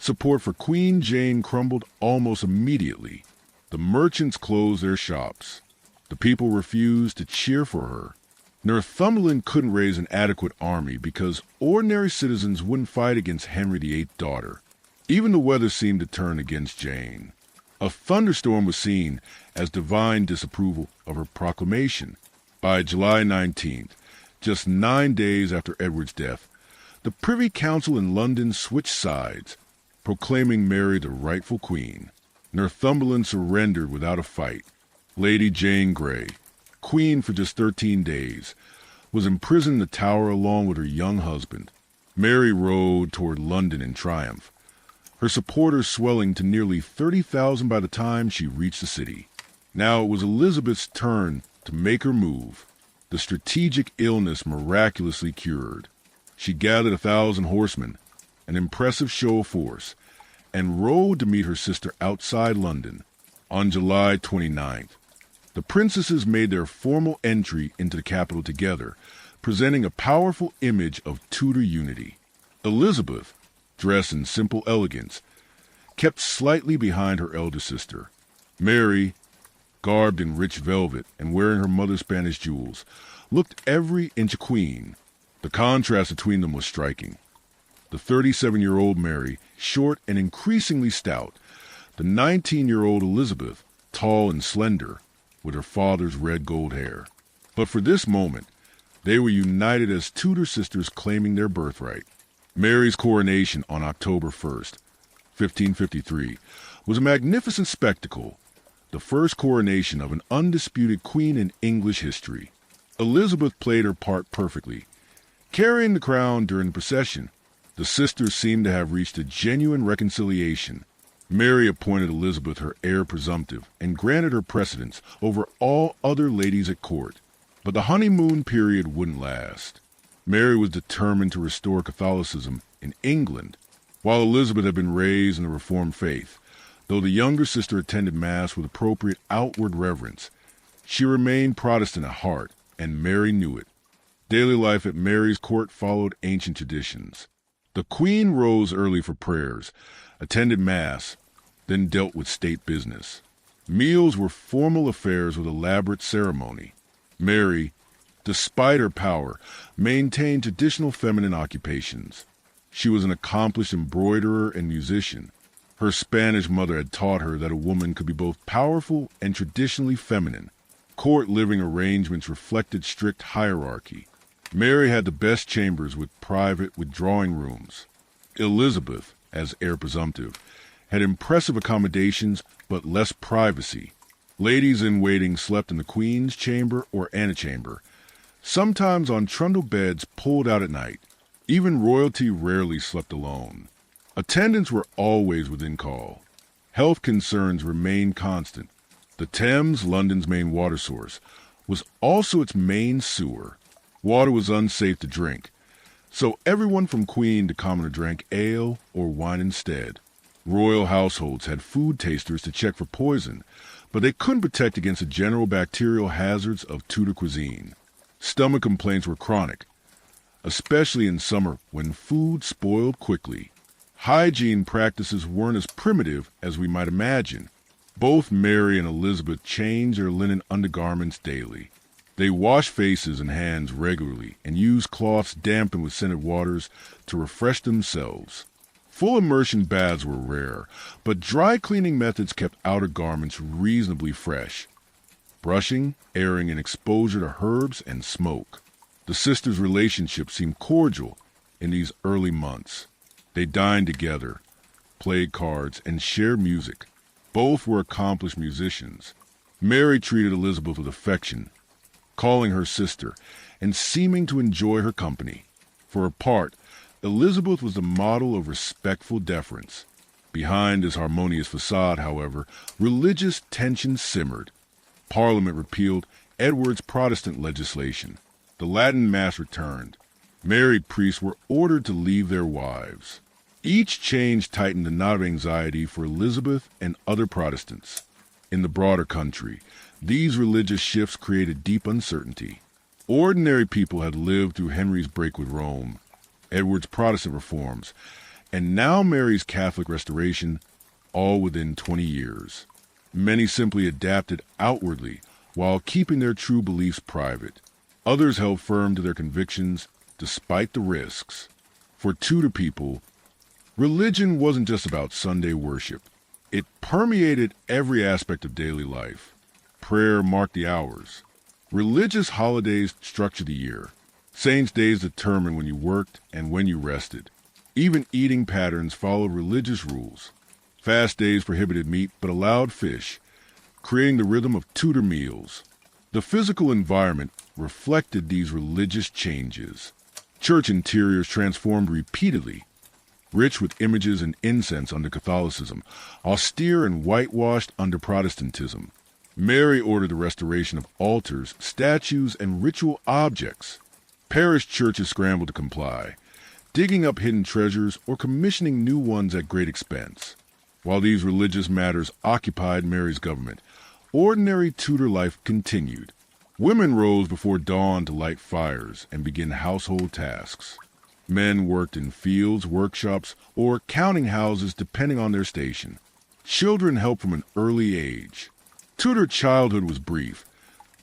Support for Queen Jane crumbled almost immediately. The merchants closed their shops. The people refused to cheer for her. Northumberland couldn't raise an adequate army because ordinary citizens wouldn't fight against Henry VIII's daughter. Even the weather seemed to turn against Jane. A thunderstorm was seen as divine disapproval of her proclamation. By July 19th, just 9 days after Edward's death, the Privy Council in London switched sides, proclaiming Mary the rightful queen. Northumberland surrendered without a fight. Lady Jane Grey, queen for just 13 days, was imprisoned in the Tower along with her young husband. Mary rode toward London in triumph, her supporters swelling to nearly 30,000 by the time she reached the city. Now it was Elizabeth's turn to make her move. The strategic illness miraculously cured. She gathered 1,000 horsemen, an impressive show of force, and rode to meet her sister outside London. On July 29th, the princesses made their formal entry into the capital together, presenting a powerful image of Tudor unity. Elizabeth, dressed in simple elegance, kept slightly behind her elder sister. Mary, garbed in rich velvet and wearing her mother's Spanish jewels, looked every inch a queen. The contrast between them was striking. The 37-year-old Mary, short and increasingly stout, the 19-year-old Elizabeth, tall and slender, with her father's red gold hair. But for this moment, they were united as Tudor sisters claiming their birthright. Mary's coronation on October 1st, 1553, was a magnificent spectacle, the first coronation of an undisputed queen in English history. Elizabeth played her part perfectly, carrying the crown during the procession. The sisters seemed to have reached a genuine reconciliation. Mary appointed Elizabeth her heir presumptive and granted her precedence over all other ladies at court. But the honeymoon period wouldn't last. Mary was determined to restore Catholicism in England, while Elizabeth had been raised in the Reformed faith. Though the younger sister attended Mass with appropriate outward reverence, she remained Protestant at heart, and Mary knew it. Daily life at Mary's court followed ancient traditions. The Queen rose early for prayers, attended Mass, then dealt with state business. Meals were formal affairs with elaborate ceremony. Mary, despite her power, maintained traditional feminine occupations. She was an accomplished embroiderer and musician. Her Spanish mother had taught her that a woman could be both powerful and traditionally feminine. Court living arrangements reflected strict hierarchy. Mary had the best chambers with private withdrawing rooms. Elizabeth, as heir presumptive, had impressive accommodations but less privacy. Ladies in waiting slept in the Queen's chamber or antechamber, sometimes on trundle beds pulled out at night. Even royalty rarely slept alone. Attendants were always within call. Health concerns remained constant. The Thames, London's main water source, was also its main sewer. Water was unsafe to drink, so everyone from queen to commoner drank ale or wine instead. Royal households had food tasters to check for poison, but they couldn't protect against the general bacterial hazards of Tudor cuisine. Stomach complaints were chronic, especially in summer when food spoiled quickly. Hygiene practices weren't as primitive as we might imagine. Both Mary and Elizabeth changed their linen undergarments daily. They washed faces and hands regularly and used cloths dampened with scented waters to refresh themselves. Full immersion baths were rare, but dry cleaning methods kept outer garments reasonably fresh. Brushing, airing, and exposure to herbs and smoke. The sisters' relationship seemed cordial in these early months. They dined together, played cards, and shared music. Both were accomplished musicians. Mary treated Elizabeth with affection, calling her sister, and seeming to enjoy her company. For her part, Elizabeth was the model of respectful deference. Behind this harmonious facade, however, religious tension simmered. Parliament repealed Edward's Protestant legislation. The Latin Mass returned. Married priests were ordered to leave their wives. Each change tightened the knot of anxiety for Elizabeth and other Protestants. In the broader country, these religious shifts created deep uncertainty. Ordinary people had lived through Henry's break with Rome, Edward's Protestant reforms, And now Mary's Catholic restoration, all within 20 years. Many simply adapted outwardly while keeping their true beliefs private. Others held firm to their convictions despite the risks. For Tudor people, religion wasn't just about Sunday worship. It permeated every aspect of daily life. Prayer marked the hours. Religious holidays structured the year. Saints' days determined when you worked and when you rested. Even eating patterns followed religious rules. Fast days prohibited meat but allowed fish, creating the rhythm of Tudor meals. The physical environment reflected these religious changes. Church interiors transformed repeatedly, rich with images and incense under Catholicism, austere and whitewashed under Protestantism. Mary ordered the restoration of altars, statues, and ritual objects. Parish churches scrambled to comply, digging up hidden treasures or commissioning new ones at great expense. While these religious matters occupied Mary's government, ordinary Tudor life continued. Women rose before dawn to light fires and begin household tasks. Men worked in fields, workshops, or counting houses depending on their station. Children helped from an early age. Tudor childhood was brief,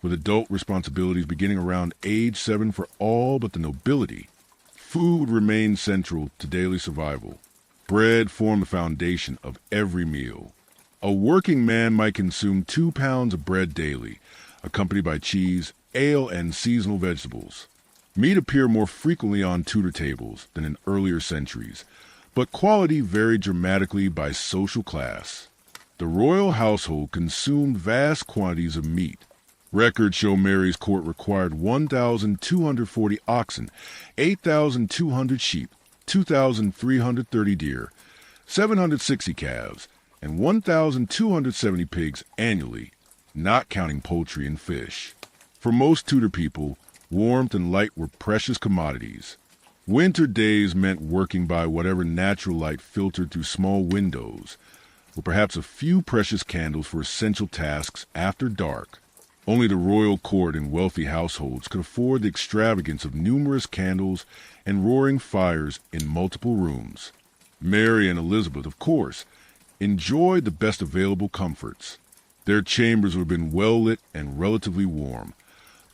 with adult responsibilities beginning around age 7 for all but the nobility. Food remained central to daily survival. Bread formed the foundation of every meal. A working man might consume 2 pounds of bread daily, accompanied by cheese, ale, and seasonal vegetables. Meat appeared more frequently on Tudor tables than in earlier centuries, but quality varied dramatically by social class. The royal household consumed vast quantities of meat. Records show Mary's court required 1,240 oxen, 8,200 sheep, 2,330 deer, 760 calves, and 1,270 pigs annually, not counting poultry and fish. For most Tudor people, warmth and light were precious commodities. Winter days meant working by whatever natural light filtered through small windows, with perhaps a few precious candles for essential tasks after dark. Only the royal court and wealthy households could afford the extravagance of numerous candles and roaring fires in multiple rooms. Mary and Elizabeth, of course, enjoyed the best available comforts. Their chambers would have been well lit and relatively warm,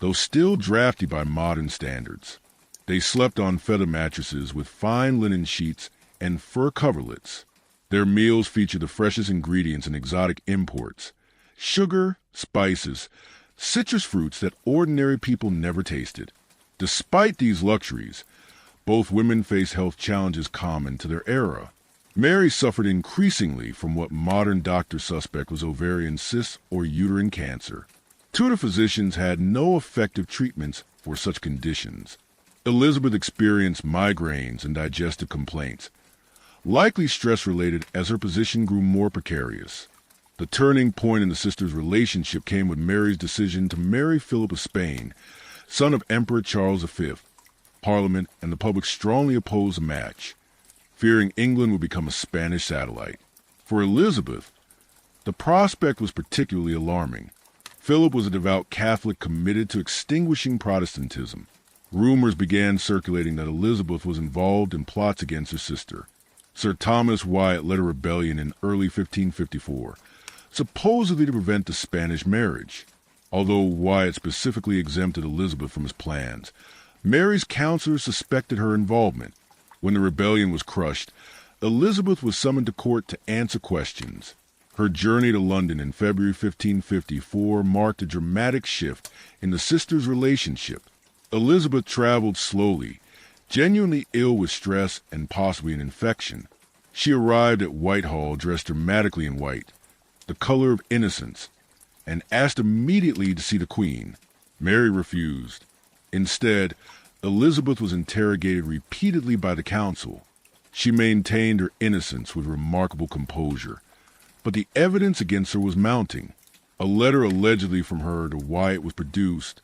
though still drafty by modern standards. They slept on feather mattresses with fine linen sheets and fur coverlets. Their meals featured the freshest ingredients and exotic imports: sugar, spices, citrus fruits that ordinary people never tasted. Despite these luxuries, both women faced health challenges common to their era. Mary suffered increasingly from what modern doctors suspect was ovarian cysts or uterine cancer. Tudor physicians had no effective treatments for such conditions. Elizabeth experienced migraines and digestive complaints, likely stress-related as her position grew more precarious. The turning point in the sisters' relationship came with Mary's decision to marry Philip of Spain, son of Emperor Charles V. Parliament and the public strongly opposed the match, fearing England would become a Spanish satellite. For Elizabeth, the prospect was particularly alarming. Philip was a devout Catholic committed to extinguishing Protestantism. Rumors began circulating that Elizabeth was involved in plots against her sister. Sir Thomas Wyatt led a rebellion in early 1554, supposedly to prevent the Spanish marriage. Although Wyatt specifically exempted Elizabeth from his plans, Mary's counselors suspected her involvement. When the rebellion was crushed, Elizabeth was summoned to court to answer questions. Her journey to London in February 1554 marked a dramatic shift in the sisters' relationship. Elizabeth traveled slowly, genuinely ill with stress and possibly an infection. She arrived at Whitehall dressed dramatically in white, the color of innocence, and asked immediately to see the Queen. Mary refused. Instead, Elizabeth was interrogated repeatedly by the council. She maintained her innocence with remarkable composure, but the evidence against her was mounting. A letter allegedly from her to Wyatt was produced,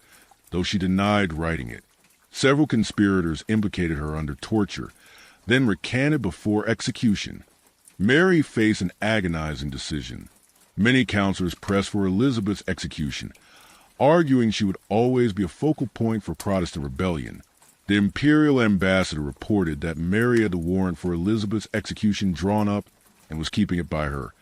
though she denied writing it. Several conspirators implicated her under torture, then recanted before execution. Mary faced an agonizing decision. Many counselors pressed for Elizabeth's execution, arguing she would always be a focal point for Protestant rebellion. The imperial ambassador reported that Mary had the warrant for Elizabeth's execution drawn up and was keeping it by her,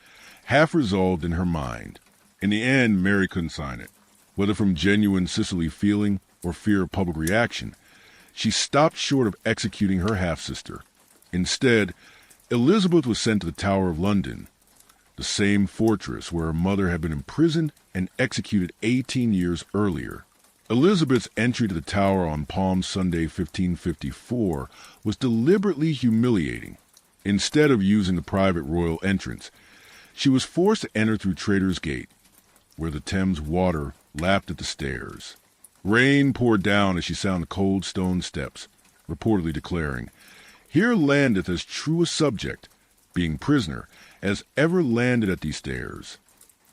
half resolved in her mind. In the end, Mary couldn't sign it. Whether from genuine sisterly feeling or fear of public reaction, she stopped short of executing her half-sister. Instead, Elizabeth was sent to the Tower of London, the same fortress where her mother had been imprisoned and executed 18 years earlier. Elizabeth's entry to the Tower on Palm Sunday 1554 was deliberately humiliating. Instead of using the private royal entrance, she was forced to enter through Traitor's Gate, where the Thames water lapped at the stairs. Rain poured down as she sat on the cold stone steps, reportedly declaring, "Here landeth as true a subject, being prisoner, as ever landed at these stairs."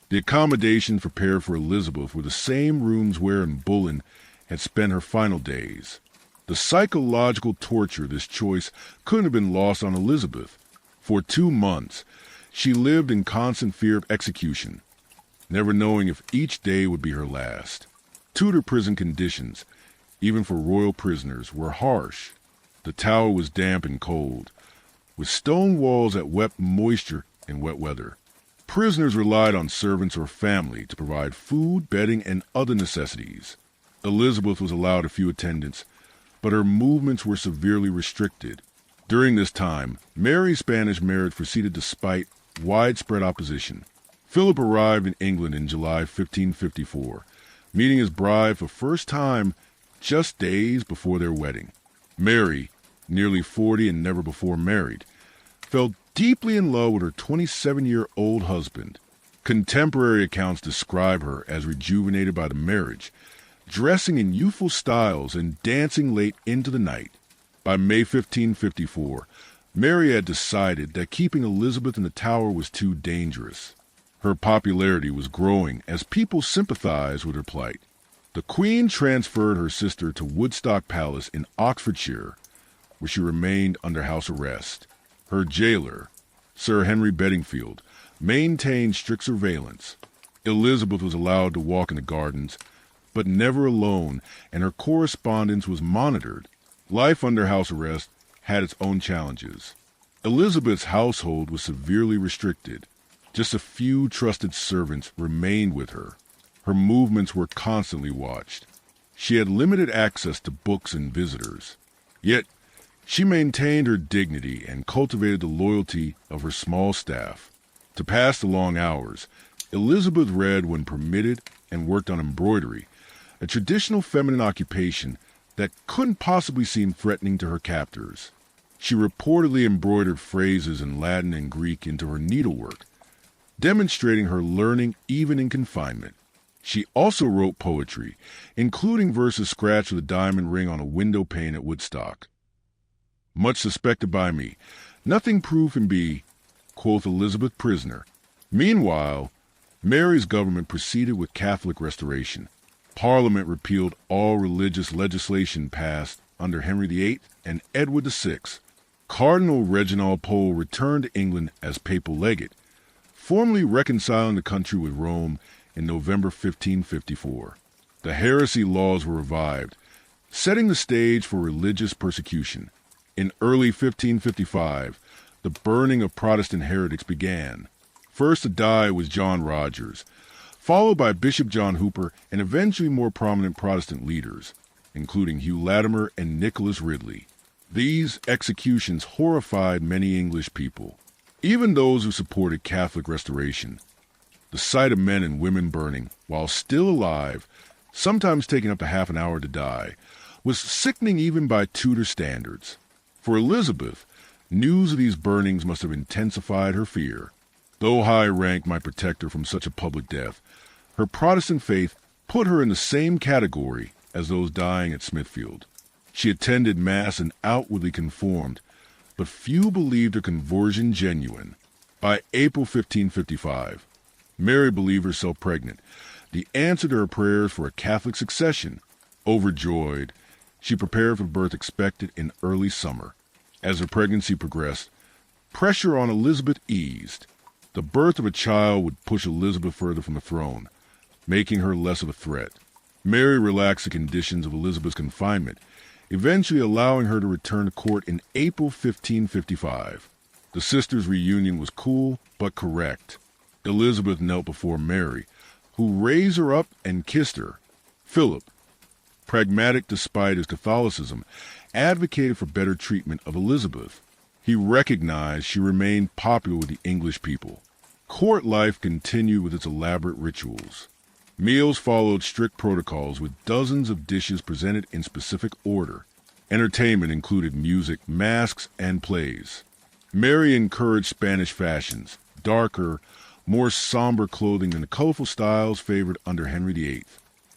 The accommodations prepared for Elizabeth were the same rooms wherein Bullen had spent her final days. The psychological torture of this choice couldn't have been lost on Elizabeth. For 2 months, she lived in constant fear of execution, never knowing if each day would be her last. Tudor prison conditions, even for royal prisoners, were harsh. The tower was damp and cold, with stone walls that wept moisture in wet weather. Prisoners relied on servants or family to provide food, bedding, and other necessities. Elizabeth was allowed a few attendants, but her movements were severely restricted. During this time, Mary's Spanish marriage proceeded despite widespread opposition. Philip arrived in England in July 1554, meeting his bride for the first time just days before their wedding. Mary, nearly 40 and never before married, fell deeply in love with her 27-year-old husband. Contemporary accounts describe her as rejuvenated by the marriage, dressing in youthful styles and dancing late into the night. By May 1554, Mary had decided that keeping Elizabeth in the Tower was too dangerous. Her popularity was growing as people sympathized with her plight. The Queen transferred her sister to Woodstock Palace in Oxfordshire, where she remained under house arrest. Her jailer, Sir Henry Bedingfield, maintained strict surveillance. Elizabeth was allowed to walk in the gardens, but never alone, and her correspondence was monitored. Life under house arrest had its own challenges. Elizabeth's household was severely restricted. Just a few trusted servants remained with her. Her movements were constantly watched. She had limited access to books and visitors. Yet, she maintained her dignity and cultivated the loyalty of her small staff. To pass the long hours, Elizabeth read when permitted and worked on embroidery, a traditional feminine occupation that couldn't possibly seem threatening to her captors. She reportedly embroidered phrases in Latin and Greek into her needlework, demonstrating her learning even in confinement. She also wrote poetry, including verses scratched with a diamond ring on a window pane at Woodstock. "Much suspected by me, nothing proof can be," quoth Elizabeth prisoner. Meanwhile, Mary's government proceeded with Catholic restoration. Parliament repealed all religious legislation passed under Henry VIII and Edward VI. Cardinal Reginald Pole returned to England as papal legate, formally reconciling the country with Rome in November 1554. The heresy laws were revived, setting the stage for religious persecution. In early 1555, the burning of Protestant heretics began. First to die was John Rogers, followed by Bishop John Hooper and eventually more prominent Protestant leaders, including Hugh Latimer and Nicholas Ridley. These executions horrified many English people, even those who supported Catholic restoration. The sight of men and women burning, while still alive, sometimes taking up to half an hour to die, was sickening even by Tudor standards. For Elizabeth, news of these burnings must have intensified her fear. Though high rank might protect her from such a public death, her Protestant faith put her in the same category as those dying at Smithfield. She attended Mass and outwardly conformed, but few believed her conversion genuine. By April 1555, Mary believed herself pregnant, the answer to her prayers for a Catholic succession. Overjoyed, she prepared for the birth expected in early summer. As her pregnancy progressed, pressure on Elizabeth eased. The birth of a child would push Elizabeth further from the throne, making her less of a threat. Mary relaxed the conditions of Elizabeth's confinement, eventually allowing her to return to court in April 1555. The sisters' reunion was cool but correct. Elizabeth knelt before Mary, who raised her up and kissed her. Philip, pragmatic despite his Catholicism, advocated for better treatment of Elizabeth. He recognized she remained popular with the English people. Court life continued with its elaborate rituals. Meals followed strict protocols with dozens of dishes presented in specific order. Entertainment included music, masks, and plays. Mary encouraged Spanish fashions, darker, more somber clothing than the colorful styles favored under Henry VIII.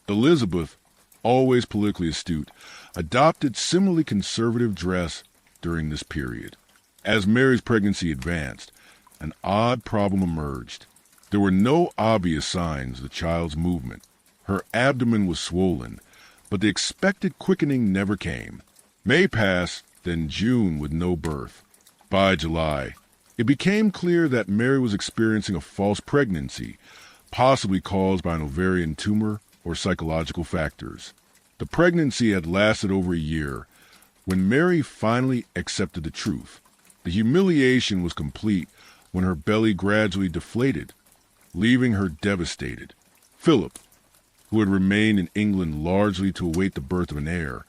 Elizabeth, always politically astute, adopted similarly conservative dress during this period. As Mary's pregnancy advanced, an odd problem emerged. There were no obvious signs of the child's movement. Her abdomen was swollen, but the expected quickening never came. May passed, then June with no birth. By July, it became clear that Mary was experiencing a false pregnancy, possibly caused by an ovarian tumor or psychological factors. The pregnancy had lasted over a year when Mary finally accepted the truth. The humiliation was complete when her belly gradually deflated, leaving her devastated. Philip, who had remained in England largely to await the birth of an heir,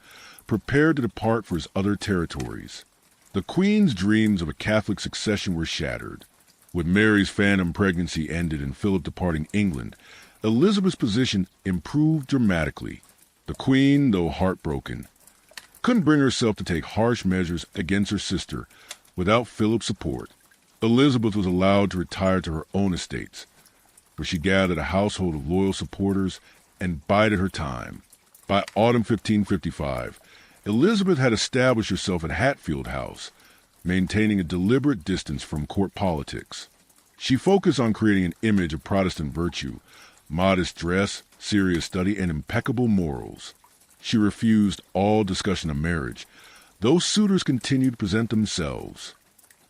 prepared to depart for his other territories. The Queen's dreams of a Catholic succession were shattered. With Mary's phantom pregnancy ended and Philip departing England, Elizabeth's position improved dramatically. The Queen, though heartbroken, couldn't bring herself to take harsh measures against her sister without Philip's support. Elizabeth was allowed to retire to her own estates, where she gathered a household of loyal supporters and bided her time. By autumn 1555, Elizabeth had established herself at Hatfield House, maintaining a deliberate distance from court politics. She focused on creating an image of Protestant virtue, modest dress, serious study, and impeccable morals. She refused all discussion of marriage, though suitors continued to present themselves.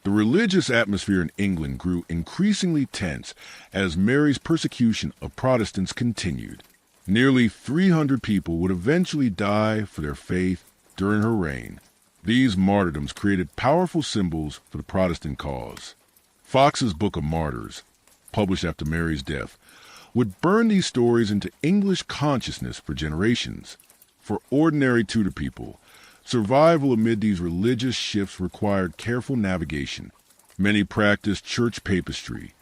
The religious atmosphere in England grew increasingly tense as Mary's persecution of Protestants continued. Nearly 300 people would eventually die for their faith during her reign. These martyrdoms created powerful symbols for the Protestant cause. Fox's Book of Martyrs, published after Mary's death, would burn these stories into English consciousness for generations. For ordinary Tudor people, survival amid these religious shifts required careful navigation. Many practiced church papistry,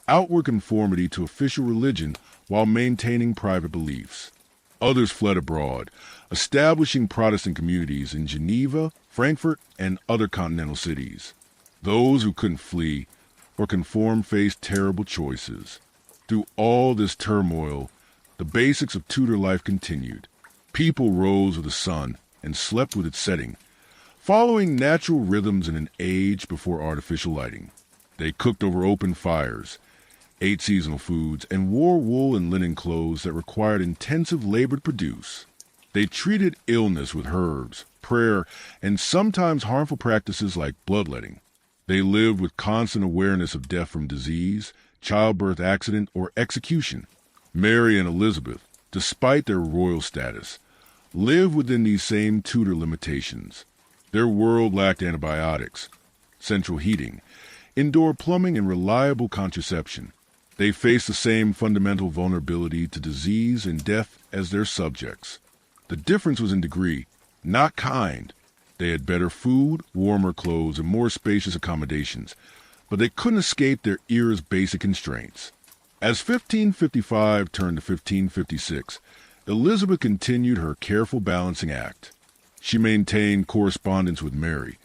outward conformity to official religion while maintaining private beliefs. Others fled abroad, establishing Protestant communities in Geneva, Frankfurt, and other continental cities. Those who couldn't flee or conform faced terrible choices. Through all this turmoil, the basics of Tudor life continued. People rose with the sun and slept with its setting, following natural rhythms in an age before artificial lighting. They cooked over open fires, ate seasonal foods, and wore wool and linen clothes that required intensive labor to produce. They treated illness with herbs, prayer, and sometimes harmful practices like bloodletting. They lived with constant awareness of death from disease, childbirth accident, or execution. Mary and Elizabeth, despite their royal status, lived within these same Tudor limitations. Their world lacked antibiotics, central heating, indoor plumbing, and reliable contraception. They faced the same fundamental vulnerability to disease and death as their subjects. The difference was in degree, not kind. They had better food, warmer clothes, and more spacious accommodations, but they couldn't escape their era's basic constraints. As 1555 turned to 1556, Elizabeth continued her careful balancing act. She maintained correspondence with Mary,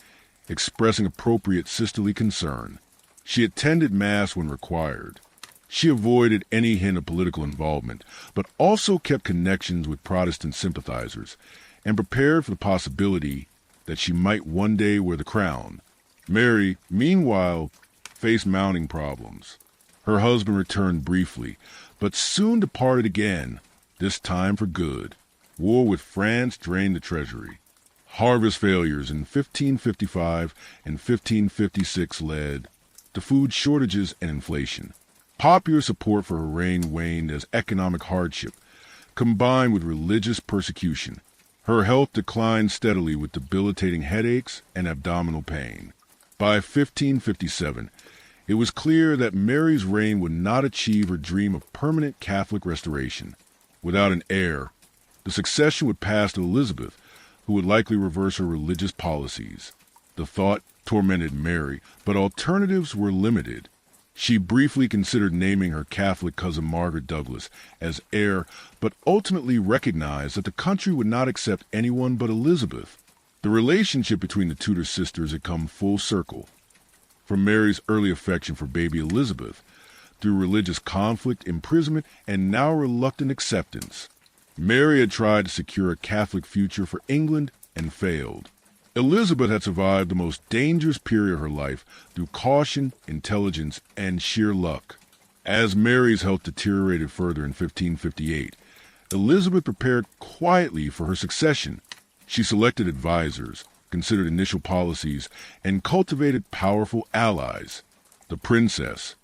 expressing appropriate sisterly concern. She attended Mass when required. She avoided any hint of political involvement, but also kept connections with Protestant sympathizers and prepared for the possibility that she might one day wear the crown. Mary, meanwhile, faced mounting problems. Her husband returned briefly, but soon departed again, this time for good. War with France drained the treasury. Harvest failures in 1555 and 1556 led to food shortages and inflation. Popular support for her reign waned as economic hardship, combined with religious persecution, Her health declined steadily with debilitating headaches and abdominal pain. By 1557, it was clear that Mary's reign would not achieve her dream of permanent Catholic restoration. Without an heir, the succession would pass to Elizabeth, who would likely reverse her religious policies. The thought tormented Mary, but alternatives were limited. She briefly considered naming her Catholic cousin Margaret Douglas as heir, but ultimately recognized that the country would not accept anyone but Elizabeth. The relationship between the Tudor sisters had come full circle. From Mary's early affection for baby Elizabeth, through religious conflict, imprisonment, and now reluctant acceptance, Mary had tried to secure a Catholic future for England and failed. Elizabeth had survived the most dangerous period of her life through caution, intelligence, and sheer luck. As Mary's health deteriorated further in 1558, Elizabeth prepared quietly for her succession. She selected advisors, considered initial policies, and cultivated powerful allies. The princess,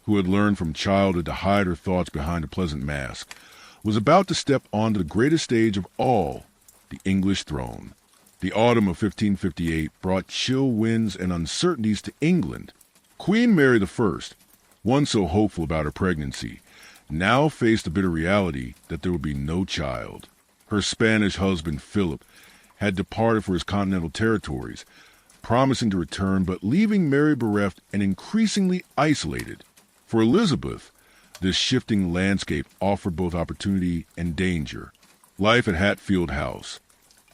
who had learned from childhood to hide her thoughts behind a pleasant mask, was about to step onto the greatest stage of all, the English throne. The autumn of 1558 brought chill winds and uncertainties to England. Queen Mary I, once so hopeful about her pregnancy, now faced the bitter reality that there would be no child. Her Spanish husband, Philip, had departed for his continental territories, promising to return but leaving Mary bereft and increasingly isolated. For Elizabeth, this shifting landscape offered both opportunity and danger. Life at Hatfield House,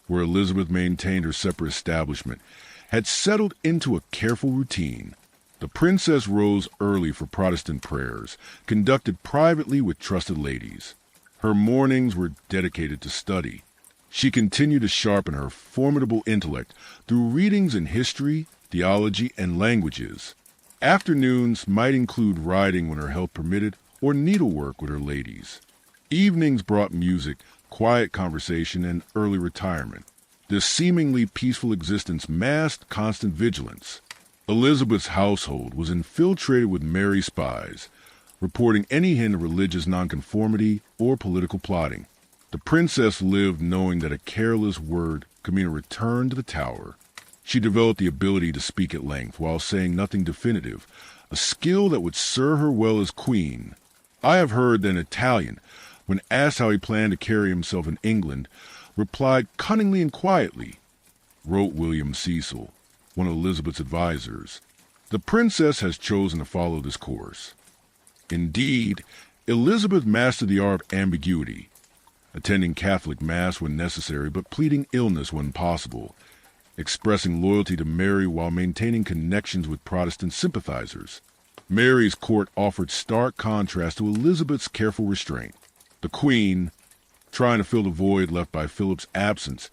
where Elizabeth maintained her separate establishment, had settled into a careful routine. The princess rose early for Protestant prayers, conducted privately with trusted ladies. Her mornings were dedicated to study. She continued to sharpen her formidable intellect through readings in history, theology, and languages. Afternoons might include riding when her health permitted or needlework with her ladies. Evenings brought music, quiet conversation, and early retirement. This seemingly peaceful existence masked constant vigilance. Elizabeth's household was infiltrated with merry spies, reporting any hint of religious nonconformity or political plotting. The princess lived knowing that a careless word could mean a return to the Tower. She developed the ability to speak at length while saying nothing definitive, a skill that would serve her well as queen. I have heard that an Italian, when asked how he planned to carry himself in England, replied cunningly and quietly, wrote William Cecil, one of Elizabeth's advisors. The princess has chosen to follow this course. Indeed, Elizabeth mastered the art of ambiguity, attending Catholic Mass when necessary but pleading illness when possible, expressing loyalty to Mary while maintaining connections with Protestant sympathizers. Mary's court offered stark contrast to Elizabeth's careful restraint. The Queen, trying to fill the void left by Philip's absence,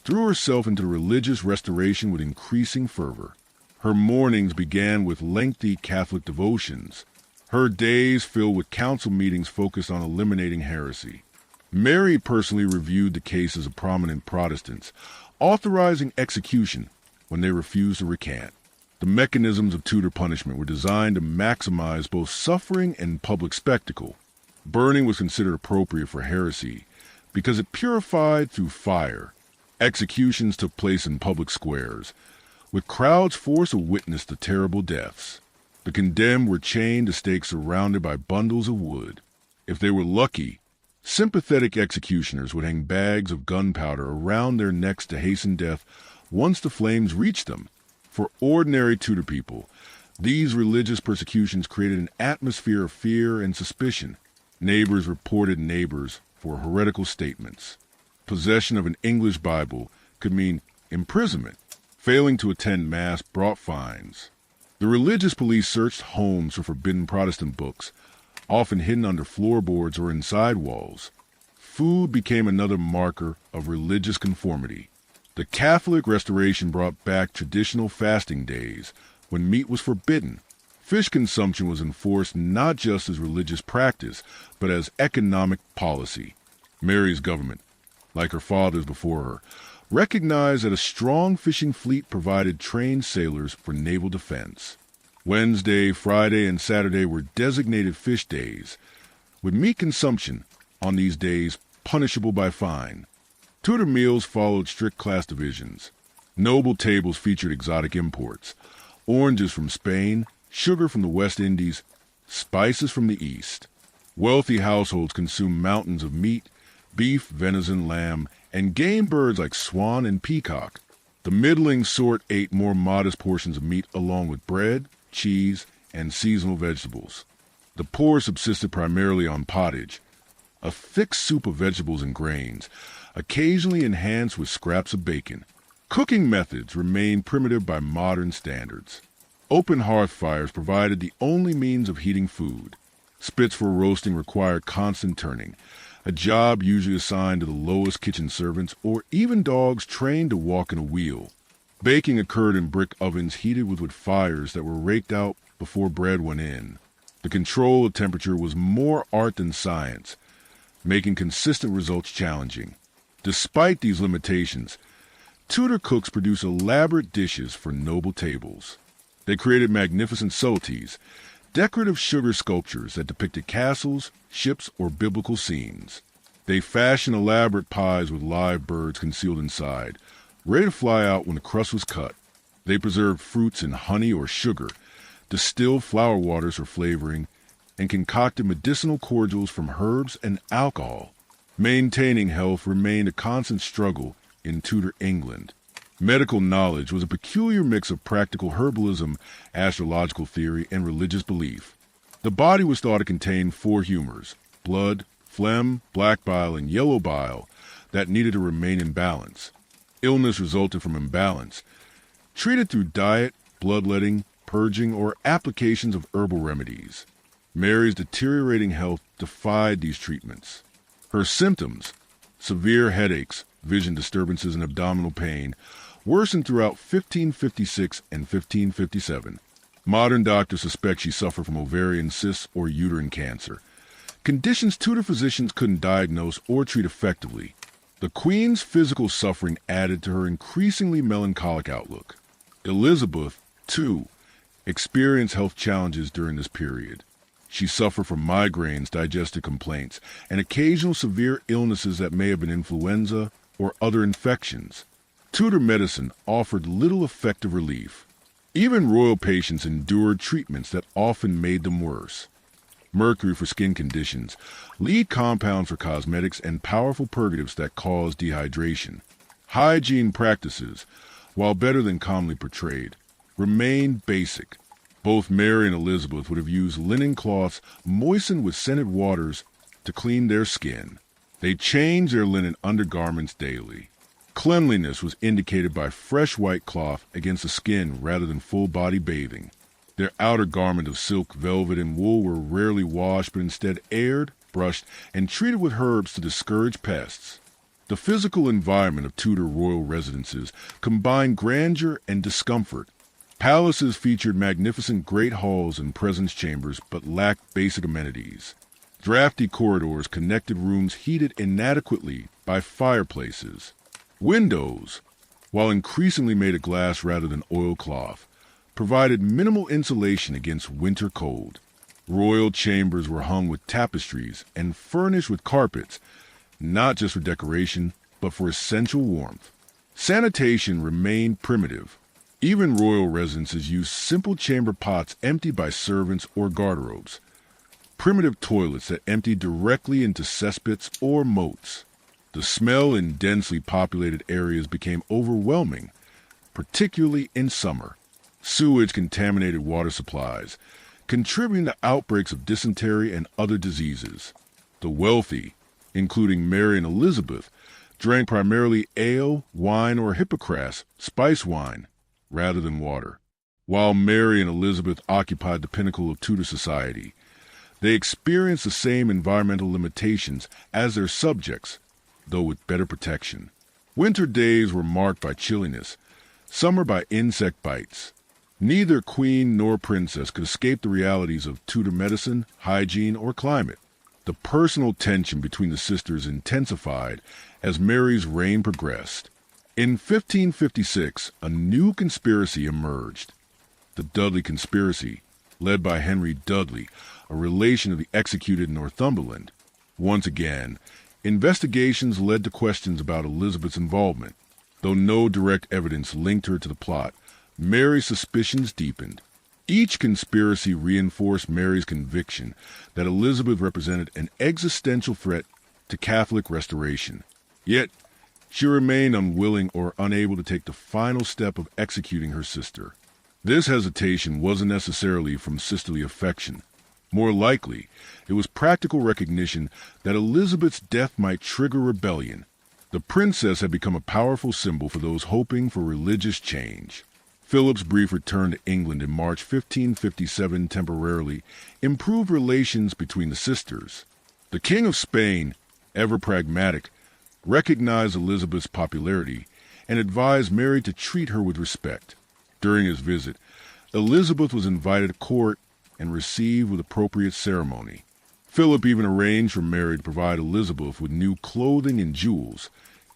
threw herself into religious restoration with increasing fervor. Her mornings began with lengthy Catholic devotions, her days filled with council meetings focused on eliminating heresy. Mary personally reviewed the cases of prominent Protestants, authorizing execution when they refused to recant. The mechanisms of Tudor punishment were designed to maximize both suffering and public spectacle. Burning was considered appropriate for heresy because it purified through fire. Executions took place in public squares, with crowds forced to witness the terrible deaths. The condemned were chained to stakes surrounded by bundles of wood. If they were lucky, sympathetic executioners would hang bags of gunpowder around their necks to hasten death once the flames reached them. For ordinary Tudor people, these religious persecutions created an atmosphere of fear and suspicion. Neighbors reported neighbors for heretical statements. Possession of an English Bible could mean imprisonment. Failing to attend Mass brought fines. The religious police searched homes for forbidden Protestant books, often hidden under floorboards or inside walls. Food became another marker of religious conformity. The Catholic Restoration brought back traditional fasting days when meat was forbidden. Fish consumption was enforced not just as religious practice, but as economic policy. Mary's government, like her father's before her, recognized that a strong fishing fleet provided trained sailors for naval defense. Wednesday, Friday, and Saturday were designated fish days, with meat consumption on these days punishable by fine. Tudor meals followed strict class divisions. Noble tables featured exotic imports, oranges from Spain, sugar from the West Indies, spices from the East. Wealthy households consumed mountains of meat, beef, venison, lamb, and game birds like swan and peacock. The middling sort ate more modest portions of meat along with bread, cheese, and seasonal vegetables. The poor subsisted primarily on pottage, a thick soup of vegetables and grains, occasionally enhanced with scraps of bacon. Cooking methods remained primitive by modern standards. Open hearth fires provided the only means of heating food. Spits for roasting required constant turning, a job usually assigned to the lowest kitchen servants or even dogs trained to walk in a wheel. Baking occurred in brick ovens heated with wood fires that were raked out before bread went in. The control of temperature was more art than science, making consistent results challenging. Despite these limitations, Tudor cooks produced elaborate dishes for noble tables. They created magnificent subtleties, decorative sugar sculptures that depicted castles, ships, or biblical scenes. They fashioned elaborate pies with live birds concealed inside, ready to fly out when the crust was cut. They preserved fruits in honey or sugar, distilled flower waters for flavoring, and concocted medicinal cordials from herbs and alcohol. Maintaining health remained a constant struggle in Tudor England. Medical knowledge was a peculiar mix of practical herbalism, astrological theory, and religious belief. The body was thought to contain 4 humors: blood, phlegm, black bile, and yellow bile that needed to remain in balance. Illness resulted from imbalance, treated through diet, bloodletting, purging, or applications of herbal remedies. Mary's deteriorating health defied these treatments. Her symptoms, severe headaches, vision disturbances, and abdominal pain, worsened throughout 1556 and 1557. Modern doctors suspect she suffered from ovarian cysts or uterine cancer, conditions Tudor physicians couldn't diagnose or treat effectively. The Queen's physical suffering added to her increasingly melancholic outlook. Elizabeth, too, experienced health challenges during this period. She suffered from migraines, digestive complaints, and occasional severe illnesses that may have been influenza or other infections. Tudor medicine offered little effective relief. Even royal patients endured treatments that often made them worse. Mercury for skin conditions, lead compounds for cosmetics, and powerful purgatives that cause dehydration. Hygiene practices, while better than commonly portrayed, remained basic. Both Mary and Elizabeth would have used linen cloths moistened with scented waters to clean their skin. They changed their linen undergarments daily. Cleanliness was indicated by fresh white cloth against the skin rather than full-body bathing. Their outer garment of silk, velvet, and wool were rarely washed but instead aired, brushed, and treated with herbs to discourage pests. The physical environment of Tudor royal residences combined grandeur and discomfort. Palaces featured magnificent great halls and presence chambers but lacked basic amenities. Drafty corridors connected rooms heated inadequately by fireplaces. Windows, while increasingly made of glass rather than oilcloth, provided minimal insulation against winter cold. Royal chambers were hung with tapestries and furnished with carpets, not just for decoration, but for essential warmth. Sanitation remained primitive. Even royal residences used simple chamber pots emptied by servants or garderobes. Primitive toilets that emptied directly into cesspits or moats. The smell in densely populated areas became overwhelming, particularly in summer. Sewage contaminated water supplies, contributing to outbreaks of dysentery and other diseases. The wealthy, including Mary and Elizabeth, drank primarily ale, wine, or hippocras, spice wine, rather than water. While Mary and Elizabeth occupied the pinnacle of Tudor society, they experienced the same environmental limitations as their subjects, though with better protection. Winter days were marked by chilliness, summer by insect bites. Neither queen nor princess could escape the realities of Tudor medicine, hygiene, or climate. The personal tension between the sisters intensified as Mary's reign progressed. In 1556, a new conspiracy emerged. The Dudley conspiracy, led by Henry Dudley, a relation of the executed Northumberland. Once again, Investigations led to questions about Elizabeth's involvement. Though no direct evidence linked her to the plot, Mary's suspicions deepened. Each conspiracy reinforced Mary's conviction that Elizabeth represented an existential threat to Catholic restoration. Yet, she remained unwilling or unable to take the final step of executing her sister. This hesitation wasn't necessarily from sisterly affection. More likely, it was practical recognition that Elizabeth's death might trigger rebellion. The princess had become a powerful symbol for those hoping for religious change. Philip's brief return to England in March 1557 temporarily improved relations between the sisters. The King of Spain, ever pragmatic, recognized Elizabeth's popularity and advised Mary to treat her with respect. During his visit, Elizabeth was invited to court and received with appropriate ceremony. Philip even arranged for Mary to provide Elizabeth with new clothing and jewels,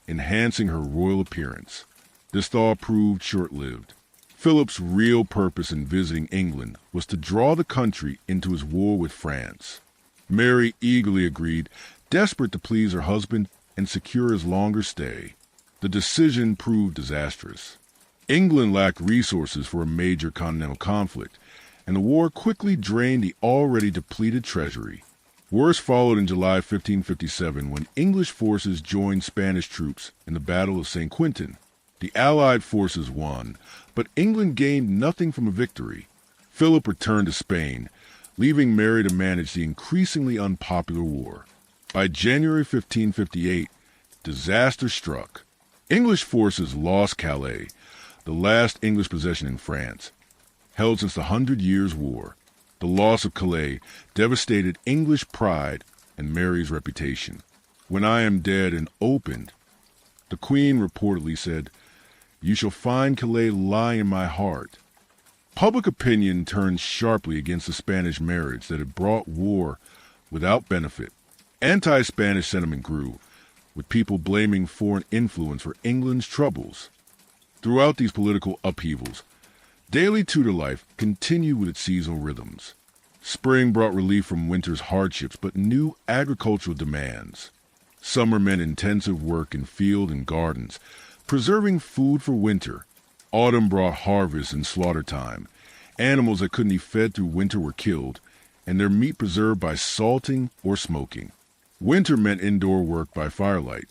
enhancing her royal appearance. This thought proved short-lived. Philip's real purpose in visiting England was to draw the country into his war with France. Mary eagerly agreed, desperate to please her husband and secure his longer stay. The decision proved disastrous. England lacked resources for a major continental conflict, and the war quickly drained the already depleted treasury. Worse followed in July 1557 when English forces joined Spanish troops in the Battle of St. Quentin. The Allied forces won, but England gained nothing from a victory. Philip returned to Spain, leaving Mary to manage the increasingly unpopular war. By January 1558, disaster struck. English forces lost Calais, the last English possession in France, held since the 100 Years' War. The loss of Calais devastated English pride and Mary's reputation. "When I am dead and opened," the Queen reportedly said, "you shall find Calais lying in my heart." Public opinion turned sharply against the Spanish marriage that had brought war without benefit. Anti-Spanish sentiment grew, with people blaming foreign influence for England's troubles. Throughout these political upheavals, daily Tudor life continued with its seasonal rhythms. Spring brought relief from winter's hardships, but new agricultural demands. Summer meant intensive work in field and gardens, preserving food for winter. Autumn brought harvest and slaughter time. Animals that couldn't be fed through winter were killed, and their meat preserved by salting or smoking. Winter meant indoor work by firelight,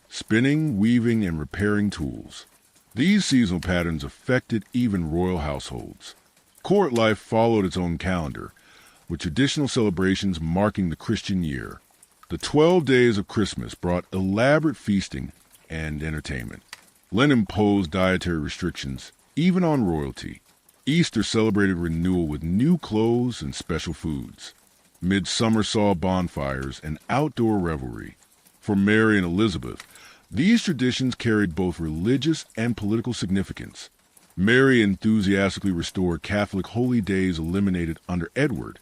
spinning, weaving, and repairing tools. These seasonal patterns affected even royal households. Court life followed its own calendar, with traditional celebrations marking the Christian year. The 12 days of Christmas brought elaborate feasting and entertainment. Lent imposed dietary restrictions, even on royalty. Easter celebrated renewal with new clothes and special foods. Midsummer saw bonfires and outdoor revelry. For Mary and Elizabeth, these traditions carried both religious and political significance. Mary enthusiastically restored Catholic holy days eliminated under Edward,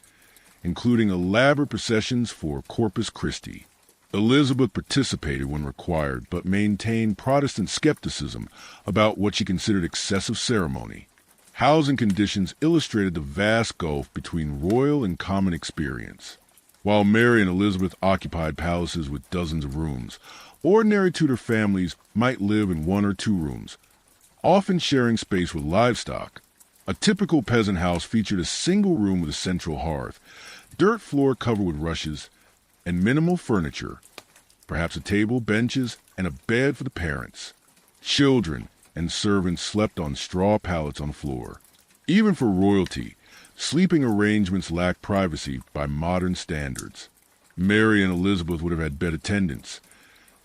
including elaborate processions for Corpus Christi. Elizabeth participated when required, but maintained Protestant skepticism about what she considered excessive ceremony. Housing conditions illustrated the vast gulf between royal and common experience. While Mary and Elizabeth occupied palaces with dozens of rooms, ordinary Tudor families might live in 1 or 2 rooms, often sharing space with livestock. A typical peasant house featured a single room with a central hearth, dirt floor covered with rushes, and minimal furniture, perhaps a table, benches, and a bed for the parents. Children and servants slept on straw pallets on the floor. Even for royalty, sleeping arrangements lacked privacy by modern standards. Mary and Elizabeth would have had bed attendants,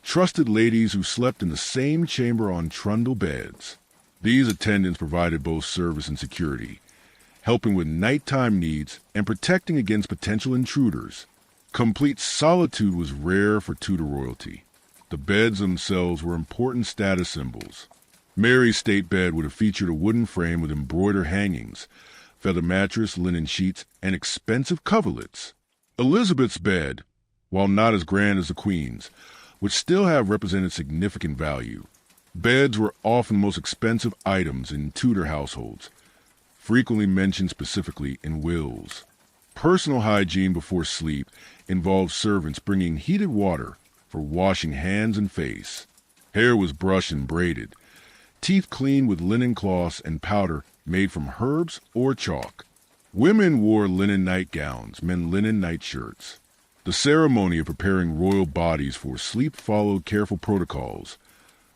trusted ladies who slept in the same chamber on trundle beds. These attendants provided both service and security, helping with nighttime needs and protecting against potential intruders. Complete solitude was rare for Tudor royalty. The beds themselves were important status symbols. Mary's state bed would have featured a wooden frame with embroidered hangings, feather mattress, linen sheets, and expensive coverlets. Elizabeth's bed, while not as grand as the Queen's, would still have represented significant value. Beds were often the most expensive items in Tudor households, frequently mentioned specifically in wills. Personal hygiene before sleep involved servants bringing heated water, for washing hands and face. Hair was brushed and braided, teeth cleaned with linen cloths and powder made from herbs or chalk. Women wore linen nightgowns, men linen nightshirts. The ceremony of preparing royal bodies for sleep followed careful protocols,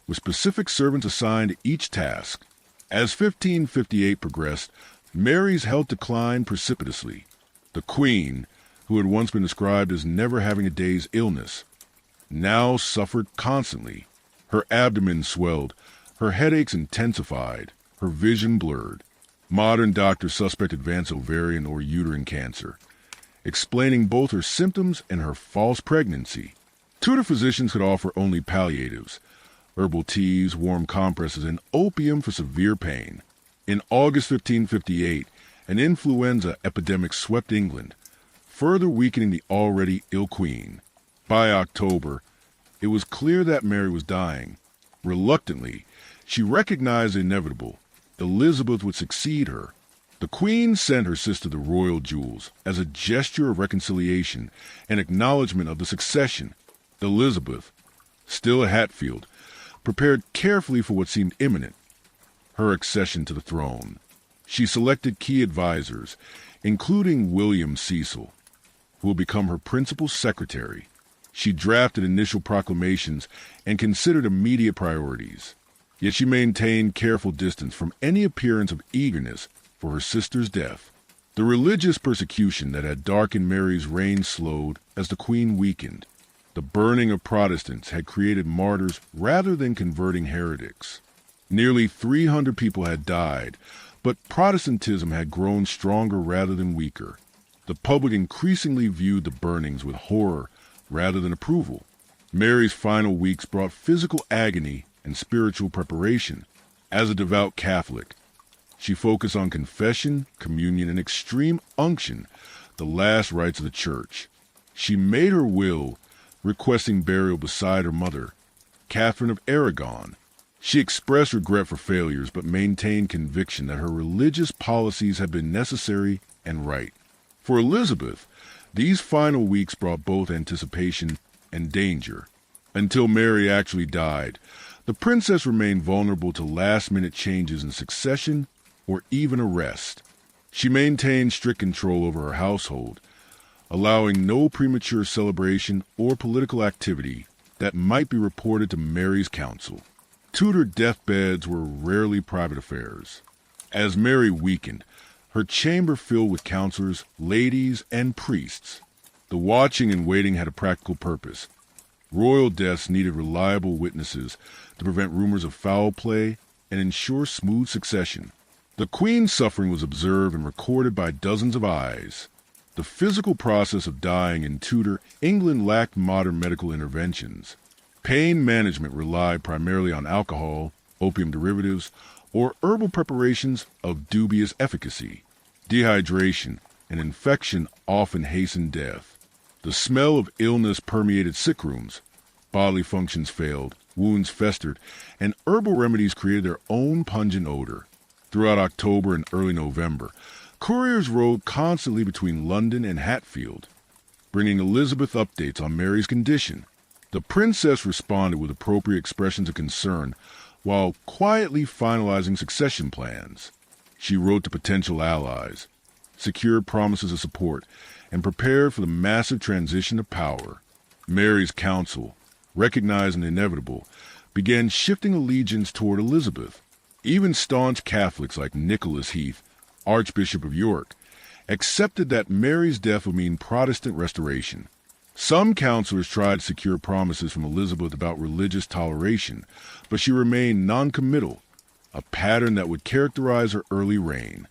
with specific servants assigned to each task. As 1558 progressed, Mary's health declined precipitously. The Queen, who had once been described as never having a day's illness, now suffered constantly. Her abdomen swelled, her headaches intensified, her vision blurred. Modern doctors suspect advanced ovarian or uterine cancer, explaining both her symptoms and her false pregnancy. Tudor physicians could offer only palliatives, herbal teas, warm compresses, and opium for severe pain. In August 1558, an influenza epidemic swept England, further weakening the already ill queen. By October, it was clear that Mary was dying. Reluctantly, she recognized the inevitable. Elizabeth would succeed her. The Queen sent her sister the royal jewels as a gesture of reconciliation and acknowledgement of the succession. Elizabeth, still at Hatfield, prepared carefully for what seemed imminent, her accession to the throne. She selected key advisors, including William Cecil, who would become her principal secretary. She drafted initial proclamations and considered immediate priorities. Yet she maintained careful distance from any appearance of eagerness for her sister's death. The religious persecution that had darkened Mary's reign slowed as the Queen weakened. The burning of Protestants had created martyrs rather than converting heretics. Nearly 300 people had died, but Protestantism had grown stronger rather than weaker. The public increasingly viewed the burnings with horror rather than approval. Mary's final weeks brought physical agony and spiritual preparation. As a devout Catholic, she focused on confession, communion, and extreme unction, the last rites of the Church. She made her will, requesting burial beside her mother, Catherine of Aragon. She expressed regret for failures, but maintained conviction that her religious policies had been necessary and right. For Elizabeth, these final weeks brought both anticipation and danger. Until Mary actually died, the princess remained vulnerable to last-minute changes in succession or even arrest. She maintained strict control over her household, allowing no premature celebration or political activity that might be reported to Mary's council. Tudor deathbeds were rarely private affairs. As Mary weakened, her chamber filled with counselors, ladies, and priests. The watching and waiting had a practical purpose. Royal deaths needed reliable witnesses to prevent rumors of foul play and ensure smooth succession. The Queen's suffering was observed and recorded by dozens of eyes. The physical process of dying in Tudor England lacked modern medical interventions. Pain management relied primarily on alcohol, opium derivatives, or herbal preparations of dubious efficacy. Dehydration and infection often hastened death. The smell of illness permeated sick rooms. Bodily functions failed, wounds festered, and herbal remedies created their own pungent odor. Throughout October and early November, couriers rode constantly between London and Hatfield, bringing Elizabeth updates on Mary's condition. The princess responded with appropriate expressions of concern while quietly finalizing succession plans. She wrote to potential allies, secured promises of support, and prepared for the massive transition of power. Mary's council, recognizing the inevitable, began shifting allegiance toward Elizabeth. Even staunch Catholics like Nicholas Heath, Archbishop of York, accepted that Mary's death would mean Protestant restoration. Some counselors tried to secure promises from Elizabeth about religious toleration, but she remained non-committal, a pattern that would characterize her early reign.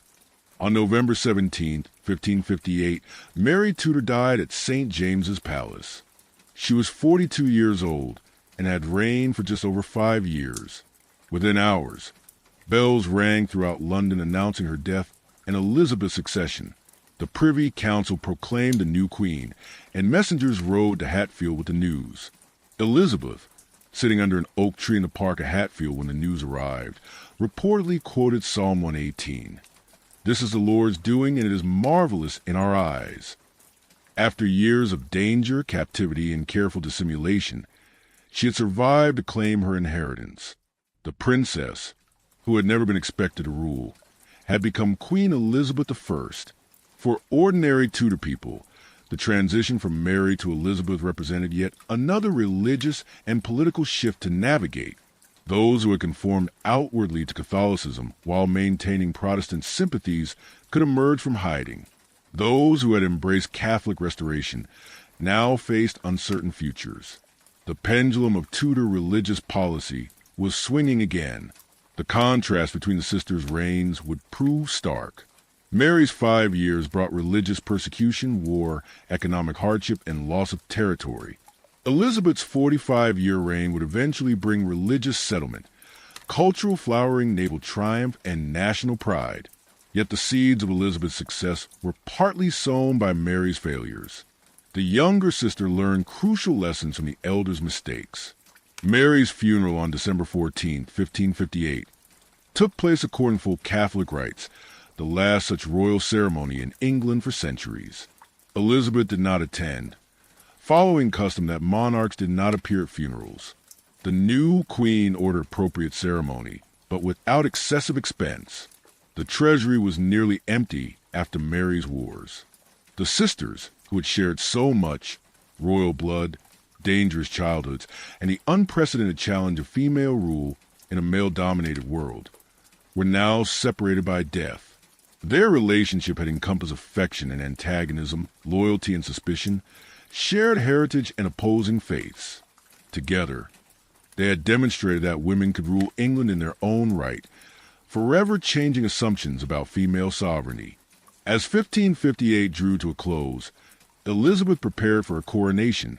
On November 17, 1558, Mary Tudor died at St. James's Palace. She was 42 years old and had reigned for just over 5 years. Within hours, bells rang throughout London announcing her death and Elizabeth's succession. The Privy Council proclaimed the new queen, and messengers rode to Hatfield with the news. Elizabeth, sitting under an oak tree in the park at Hatfield when the news arrived, reportedly quoted Psalm 118. "This is the Lord's doing, and it is marvelous in our eyes." After years of danger, captivity, and careful dissimulation, She had survived to claim her inheritance. The princess, who had never been expected to rule, had become Queen Elizabeth I. For ordinary Tudor people, the transition from Mary to Elizabeth represented yet another religious and political shift to navigate. Those who had conformed outwardly to Catholicism while maintaining Protestant sympathies could emerge from hiding. Those who had embraced Catholic restoration now faced uncertain futures. The pendulum of Tudor religious policy was swinging again. The contrast between the sisters' reigns would prove stark. Mary's 5 years brought religious persecution, war, economic hardship, and loss of territory. Elizabeth's 45-year reign would eventually bring religious settlement, cultural flowering, naval triumph, and national pride. Yet the seeds of Elizabeth's success were partly sown by Mary's failures. The younger sister learned crucial lessons from the elder's mistakes. Mary's funeral on December 14, 1558, took place according to full Catholic rites, the last such royal ceremony in England for centuries. Elizabeth did not attend, following custom that monarchs did not appear at funerals. The new queen ordered appropriate ceremony, but without excessive expense. The treasury was nearly empty after Mary's wars. The sisters, who had shared so much, royal blood, dangerous childhoods, and the unprecedented challenge of female rule in a male-dominated world, were now separated by death. Their relationship had encompassed affection and antagonism, loyalty and suspicion, shared heritage and opposing faiths. Together, they had demonstrated that women could rule England in their own right, forever changing assumptions about female sovereignty. As 1558 drew to a close, Elizabeth prepared for a coronation,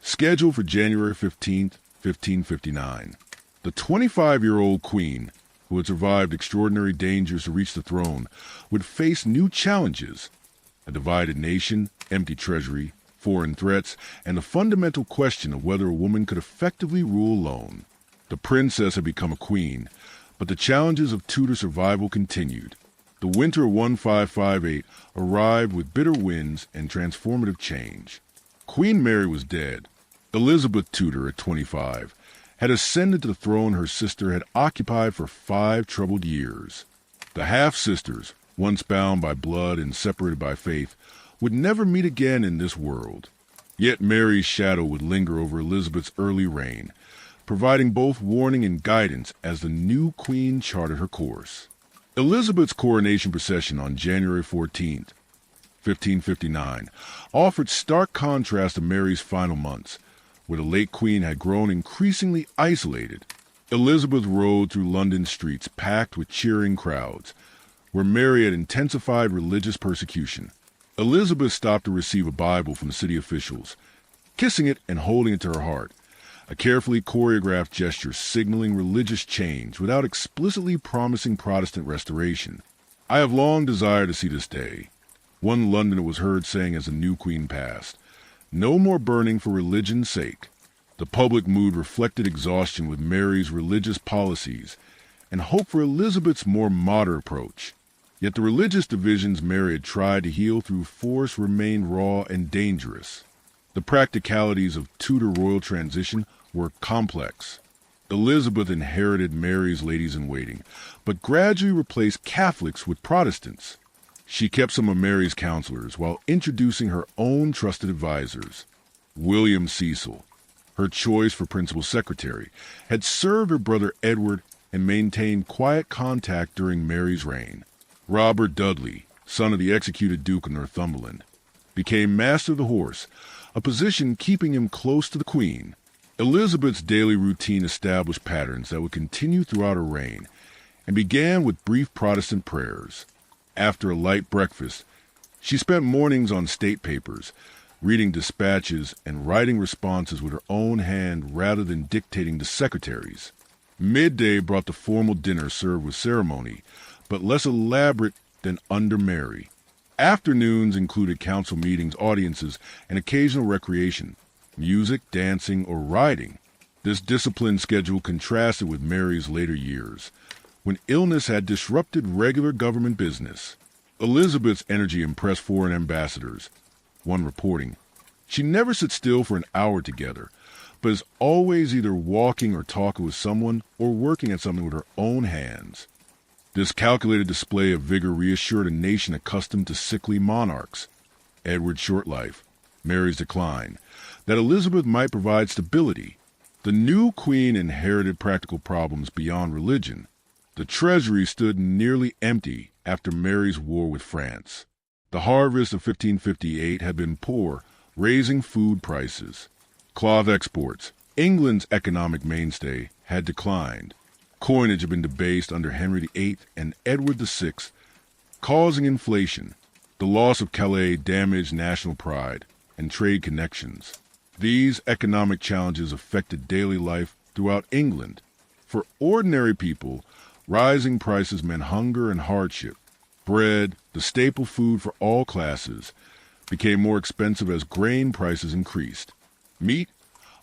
scheduled for January 15, 1559. The 25-year-old queen, who had survived extraordinary dangers to reach the throne, would face new challenges: a divided nation, empty treasury, foreign threats, and the fundamental question of whether a woman could effectively rule alone. The princess had become a queen, but the challenges of Tudor survival continued. The winter of 1558 arrived with bitter winds and transformative change. Queen Mary was dead. Elizabeth Tudor, at 25, had ascended to the throne her sister had occupied for 5 troubled years. The half-sisters, once bound by blood and separated by faith, would never meet again in this world. Yet Mary's shadow would linger over Elizabeth's early reign, providing both warning and guidance as the new queen charted her course. Elizabeth's coronation procession on January 14, 1559, offered stark contrast to Mary's final months, where the late queen had grown increasingly isolated. Elizabeth rode through London streets packed with cheering crowds, where Mary had intensified religious persecution. Elizabeth stopped to receive a Bible from the city officials, kissing it and holding it to her heart, a carefully choreographed gesture signaling religious change without explicitly promising Protestant restoration. "I have long desired to see this day," one Londoner was heard saying as the new queen passed. No more burning for religion's sake. The public mood reflected exhaustion with Mary's religious policies and hope for Elizabeth's more moderate approach. Yet the religious divisions Mary had tried to heal through force remained raw and dangerous. The practicalities of Tudor royal transition were complex. Elizabeth inherited Mary's ladies-in-waiting, but gradually replaced Catholics with Protestants. She kept some of Mary's counselors while introducing her own trusted advisors. William Cecil, her choice for principal secretary, had served her brother Edward and maintained quiet contact during Mary's reign. Robert Dudley, son of the executed Duke of Northumberland, became Master of the Horse, a position keeping him close to the Queen. Elizabeth's daily routine established patterns that would continue throughout her reign, and began with brief Protestant prayers. After a light breakfast, she spent mornings on state papers, reading dispatches and writing responses with her own hand rather than dictating to secretaries. Midday brought the formal dinner served with ceremony, but less elaborate than under Mary. Afternoons included council meetings, audiences, and occasional recreation, music, dancing, or riding. This disciplined schedule contrasted with Mary's later years, when illness had disrupted regular government business. Elizabeth's energy impressed foreign ambassadors. One reporting, "She never sat still for an hour together, but is always either walking or talking with someone or working at something with her own hands. This calculated display of vigor reassured a nation accustomed to sickly monarchs, Edward's short life, Mary's decline, that Elizabeth might provide stability. The new queen inherited practical problems beyond religion. The treasury stood nearly empty after Mary's war with France. The harvest of 1558 had been poor, raising food prices. Cloth exports, England's economic mainstay, had declined. Coinage had been debased under Henry VIII and Edward VI, causing inflation. The loss of Calais damaged national pride and trade connections. These economic challenges affected daily life throughout England. For ordinary people, rising prices meant hunger and hardship. Bread, the staple food for all classes, became more expensive as grain prices increased. Meat,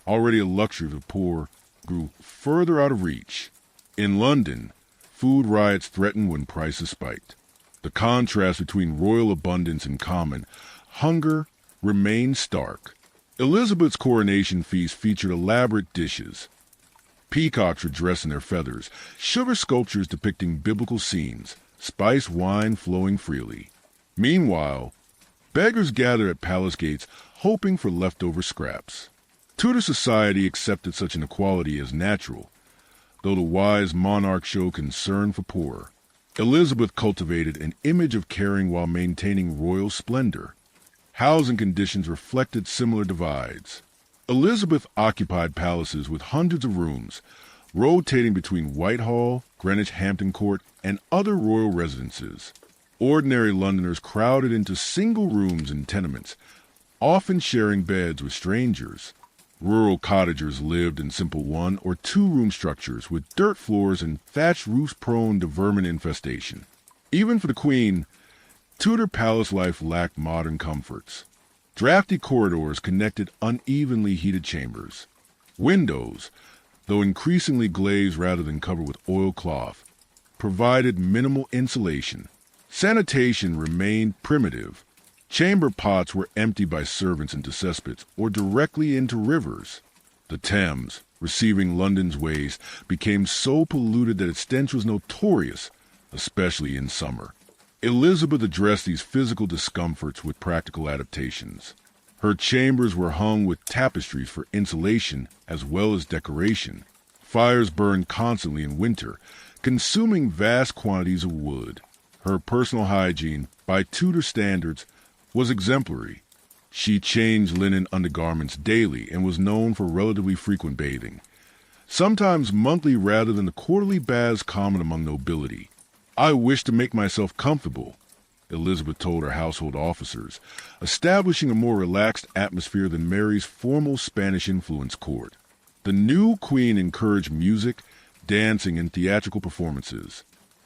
already a luxury of the poor, grew further out of reach. In London, food riots threatened when prices spiked. The contrast between royal abundance and common hunger remained stark. Elizabeth's coronation feast featured elaborate dishes. Peacocks were dressed in their feathers, sugar sculptures depicting biblical scenes, spiced wine flowing freely. Meanwhile, beggars gathered at palace gates hoping for leftover scraps. Tudor society accepted such inequality as natural, though the wise monarch showed concern for poor. Elizabeth cultivated an image of caring while maintaining royal splendor. Housing conditions reflected similar divides. Elizabeth occupied palaces with hundreds of rooms, rotating between Whitehall, Greenwich Hampton Court, and other royal residences. Ordinary Londoners crowded into single rooms in tenements, often sharing beds with strangers. Rural cottagers lived in simple one- or two-room structures with dirt floors and thatched roofs prone to vermin infestation. Even for the Queen, Tudor palace life lacked modern comforts. Drafty corridors connected unevenly heated chambers. Windows, though increasingly glazed rather than covered with oilcloth, provided minimal insulation. Sanitation remained primitive. Chamber pots were emptied by servants into cesspits or directly into rivers. The Thames, receiving London's waste, became so polluted that its stench was notorious, especially in summer. Elizabeth addressed these physical discomforts with practical adaptations. Her chambers were hung with tapestries for insulation as well as decoration. Fires burned constantly in winter, consuming vast quantities of wood. Her personal hygiene, by Tudor standards, was exemplary. She changed linen undergarments daily and was known for relatively frequent bathing, sometimes monthly rather than the quarterly baths common among nobility. "I wish to make myself comfortable," Elizabeth told her household officers, establishing a more relaxed atmosphere than Mary's formal Spanish-influenced court. The new queen encouraged music, dancing, and theatrical performances.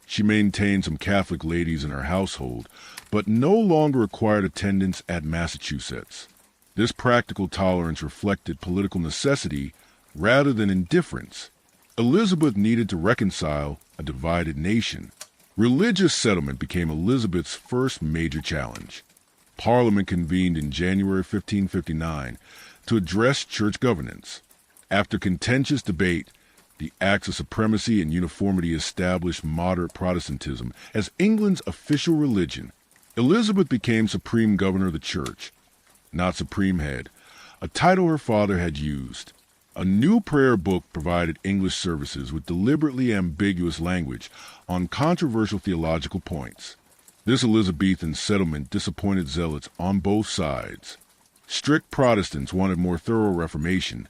She maintained some Catholic ladies in her household, but no longer required attendance at Massachusetts. This practical tolerance reflected political necessity rather than indifference. Elizabeth needed to reconcile a divided nation. Religious settlement became Elizabeth's first major challenge. Parliament convened in January 1559 to address church governance. After contentious debate, the Acts of Supremacy and Uniformity established moderate Protestantism as England's official religion. Elizabeth became Supreme Governor of the Church, not Supreme Head, a title her father had used. A new prayer book provided English services with deliberately ambiguous language on controversial theological points. This Elizabethan settlement disappointed zealots on both sides. Strict Protestants wanted more thorough reformation,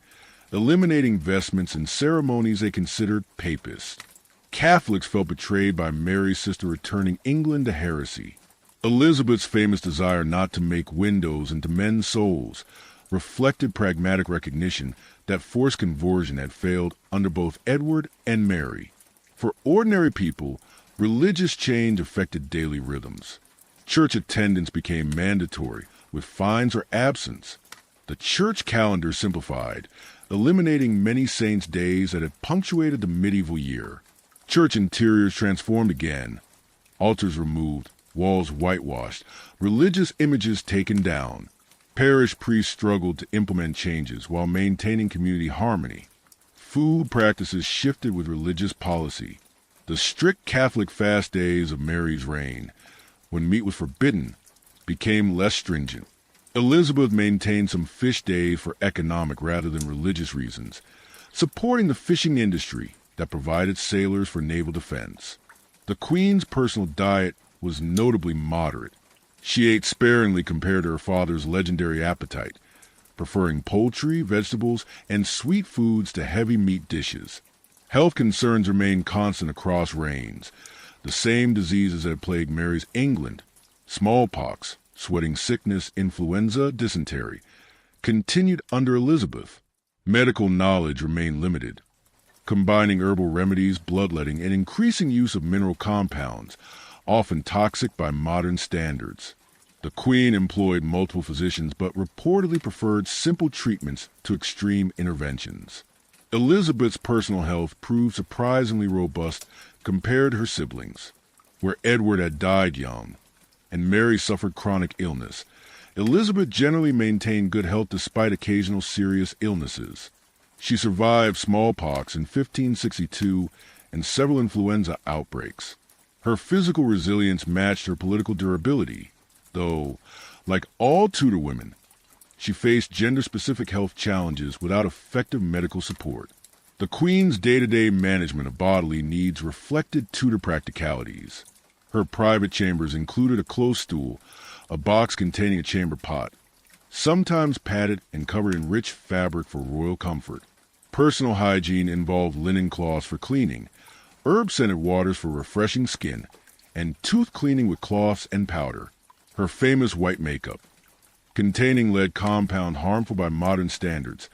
eliminating vestments and ceremonies they considered papist. Catholics felt betrayed by Mary's sister returning England to heresy. Elizabeth's famous desire not to make windows into men's souls reflected pragmatic recognition that forced conversion had failed under both Edward and Mary. For ordinary people, religious change affected daily rhythms. Church attendance became mandatory, with fines or absence. The church calendar simplified, eliminating many saints' days that had punctuated the medieval year. Church interiors transformed again. Altars removed, walls whitewashed, religious images taken down. Parish priests struggled to implement changes while maintaining community harmony. Food practices shifted with religious policy. The strict Catholic fast days of Mary's reign, when meat was forbidden, became less stringent. Elizabeth maintained some fish days for economic rather than religious reasons, supporting the fishing industry that provided sailors for naval defense. The Queen's personal diet was notably moderate. She ate sparingly compared to her father's legendary appetite, preferring poultry, vegetables, and sweet foods to heavy meat dishes. Health concerns remained constant across reigns. The same diseases that had plagued Mary's England, smallpox, sweating sickness, influenza, dysentery, continued under Elizabeth. Medical knowledge remained limited, combining herbal remedies, bloodletting, and increasing use of mineral compounds, often toxic by modern standards. The Queen employed multiple physicians but reportedly preferred simple treatments to extreme interventions. Elizabeth's personal health proved surprisingly robust compared to her siblings. Where Edward had died young, and Mary suffered chronic illness, Elizabeth generally maintained good health despite occasional serious illnesses. She survived smallpox in 1562 and several influenza outbreaks. Her physical resilience matched her political durability, though, like all Tudor women, she faced gender-specific health challenges without effective medical support. The Queen's day-to-day management of bodily needs reflected Tudor practicalities. Her private chambers included a close stool, a box containing a chamber pot, sometimes padded and covered in rich fabric for royal comfort. Personal hygiene involved linen cloths for cleaning, herb-scented waters for refreshing skin, and tooth cleaning with cloths and powder. Her famous white makeup, containing lead compound harmful by modern standards,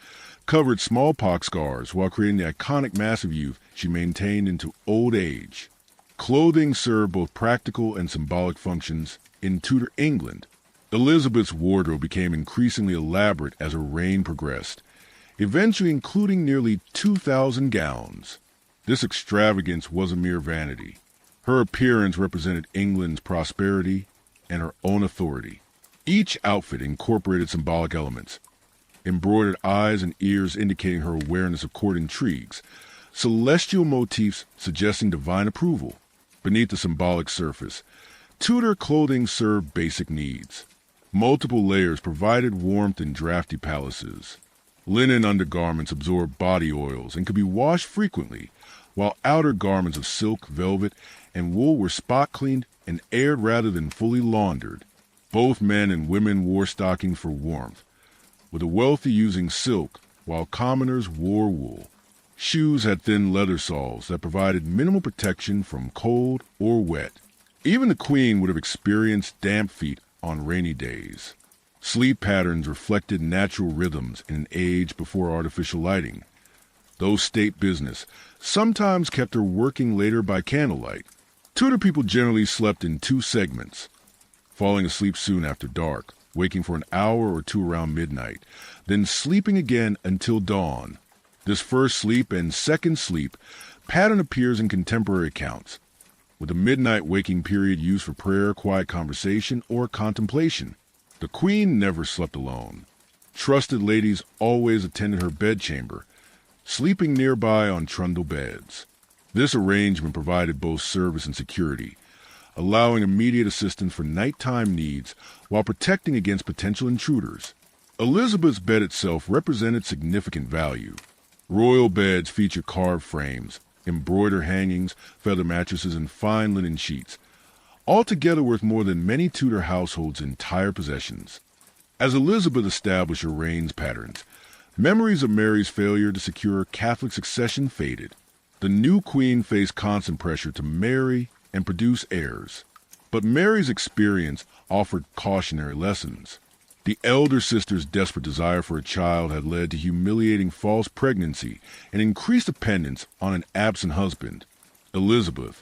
covered smallpox scars while creating the iconic massive youth she maintained into old age. Clothing served both practical and symbolic functions. In Tudor England, Elizabeth's wardrobe became increasingly elaborate as her reign progressed, eventually including nearly 2,000 gowns. This extravagance was a mere vanity. Her appearance represented England's prosperity and her own authority. Each outfit incorporated symbolic elements, embroidered eyes and ears indicating her awareness of court intrigues, celestial motifs suggesting divine approval. Beneath the symbolic surface, Tudor clothing served basic needs. Multiple layers provided warmth in drafty palaces. Linen undergarments absorbed body oils and could be washed frequently, while outer garments of silk, velvet, and wool were spot-cleaned and aired rather than fully laundered. Both men and women wore stockings for warmth, with the wealthy using silk, while commoners wore wool. Shoes had thin leather soles that provided minimal protection from cold or wet. Even the Queen would have experienced damp feet on rainy days. Sleep patterns reflected natural rhythms in an age before artificial lighting. Though state business sometimes kept her working later by candlelight, Tudor people generally slept in two segments, falling asleep soon after dark, waking for an hour or two around midnight, then sleeping again until dawn. This first sleep and second sleep pattern appears in contemporary accounts, with a midnight waking period used for prayer, quiet conversation, or contemplation. The Queen never slept alone. Trusted ladies always attended her bedchamber, sleeping nearby on trundle beds. This arrangement provided both service and security, allowing immediate assistance for nighttime needs while protecting against potential intruders. Elizabeth's bed itself represented significant value. Royal beds feature carved frames, embroidered hangings, feather mattresses, and fine linen sheets, altogether worth more than many Tudor households' entire possessions. As Elizabeth established her reign patterns, memories of Mary's failure to secure Catholic succession faded. The new Queen faced constant pressure to marry and produce heirs. But Mary's experience offered cautionary lessons. The elder sister's desperate desire for a child had led to humiliating false pregnancy and increased dependence on an absent husband. Elizabeth,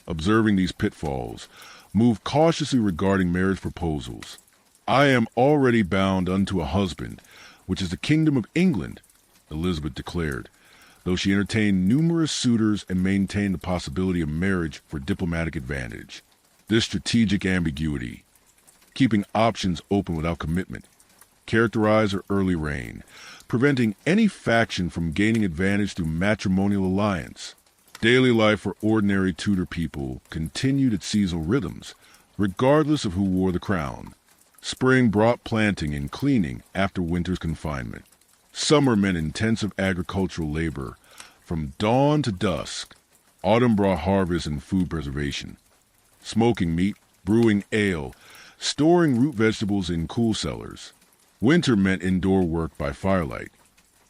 observing these pitfalls, moved cautiously regarding marriage proposals. "I am already bound unto a husband, which is the kingdom of England," Elizabeth declared, though she entertained numerous suitors and maintained the possibility of marriage for diplomatic advantage. This strategic ambiguity, keeping options open without commitment, characterize her early reign, preventing any faction from gaining advantage through matrimonial alliance. Daily life for ordinary Tudor people continued its seasonal rhythms, regardless of who wore the crown. Spring brought planting and cleaning after winter's confinement. Summer meant intensive agricultural labor, from dawn to dusk. Autumn brought harvest and food preservation. Smoking meat, brewing ale, storing root vegetables in cool cellars. Winter meant indoor work by firelight.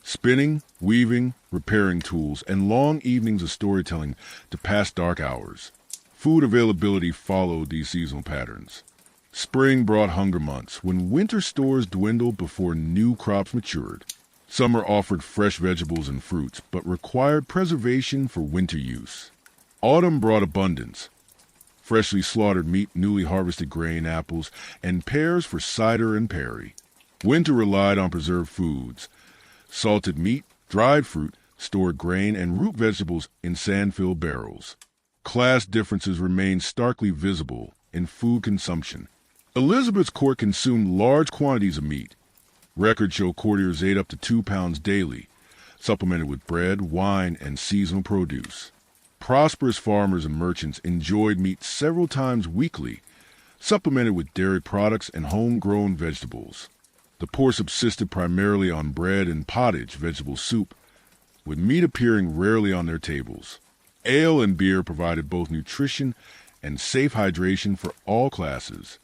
Spinning, weaving, repairing tools, and long evenings of storytelling to pass dark hours. Food availability followed these seasonal patterns. Spring brought hunger months, when winter stores dwindled before new crops matured. Summer offered fresh vegetables and fruits, but required preservation for winter use. Autumn brought abundance. Freshly slaughtered meat, newly harvested grain, apples, and pears for cider and perry. Winter relied on preserved foods. Salted meat, dried fruit, stored grain, and root vegetables in sand-filled barrels. Class differences remained starkly visible in food consumption. Elizabeth's court consumed large quantities of meat. Records show courtiers ate up to 2 pounds daily, supplemented with bread, wine, and seasonal produce. Prosperous farmers and merchants enjoyed meat several times weekly, supplemented with dairy products and homegrown vegetables. The poor subsisted primarily on bread and pottage vegetable soup, with meat appearing rarely on their tables. Ale and beer provided both nutrition and safe hydration for all classes.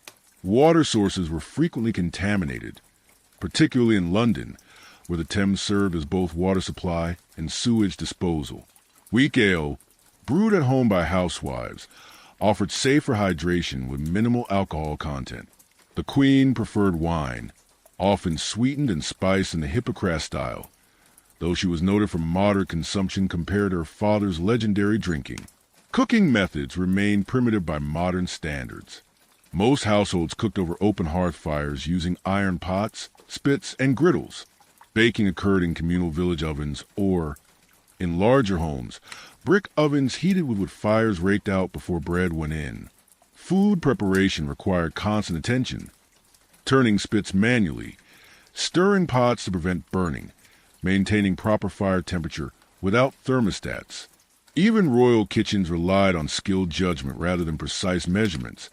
Water sources were frequently contaminated, particularly in London, where the Thames served as both water supply and sewage disposal. Weak ale, brewed at home by housewives, offered safer hydration with minimal alcohol content. The Queen preferred wine, often sweetened and spiced in the Hippocratic style, though she was noted for moderate consumption compared to her father's legendary drinking. Cooking methods remained primitive by modern standards. Most households cooked over open hearth fires using iron pots, spits, and griddles. Baking occurred in communal village ovens or, in larger homes, brick ovens heated with wood fires raked out before bread went in. Food preparation required constant attention, turning spits manually, stirring pots to prevent burning, maintaining proper fire temperature without thermostats. Even royal kitchens relied on skilled judgment rather than precise measurements,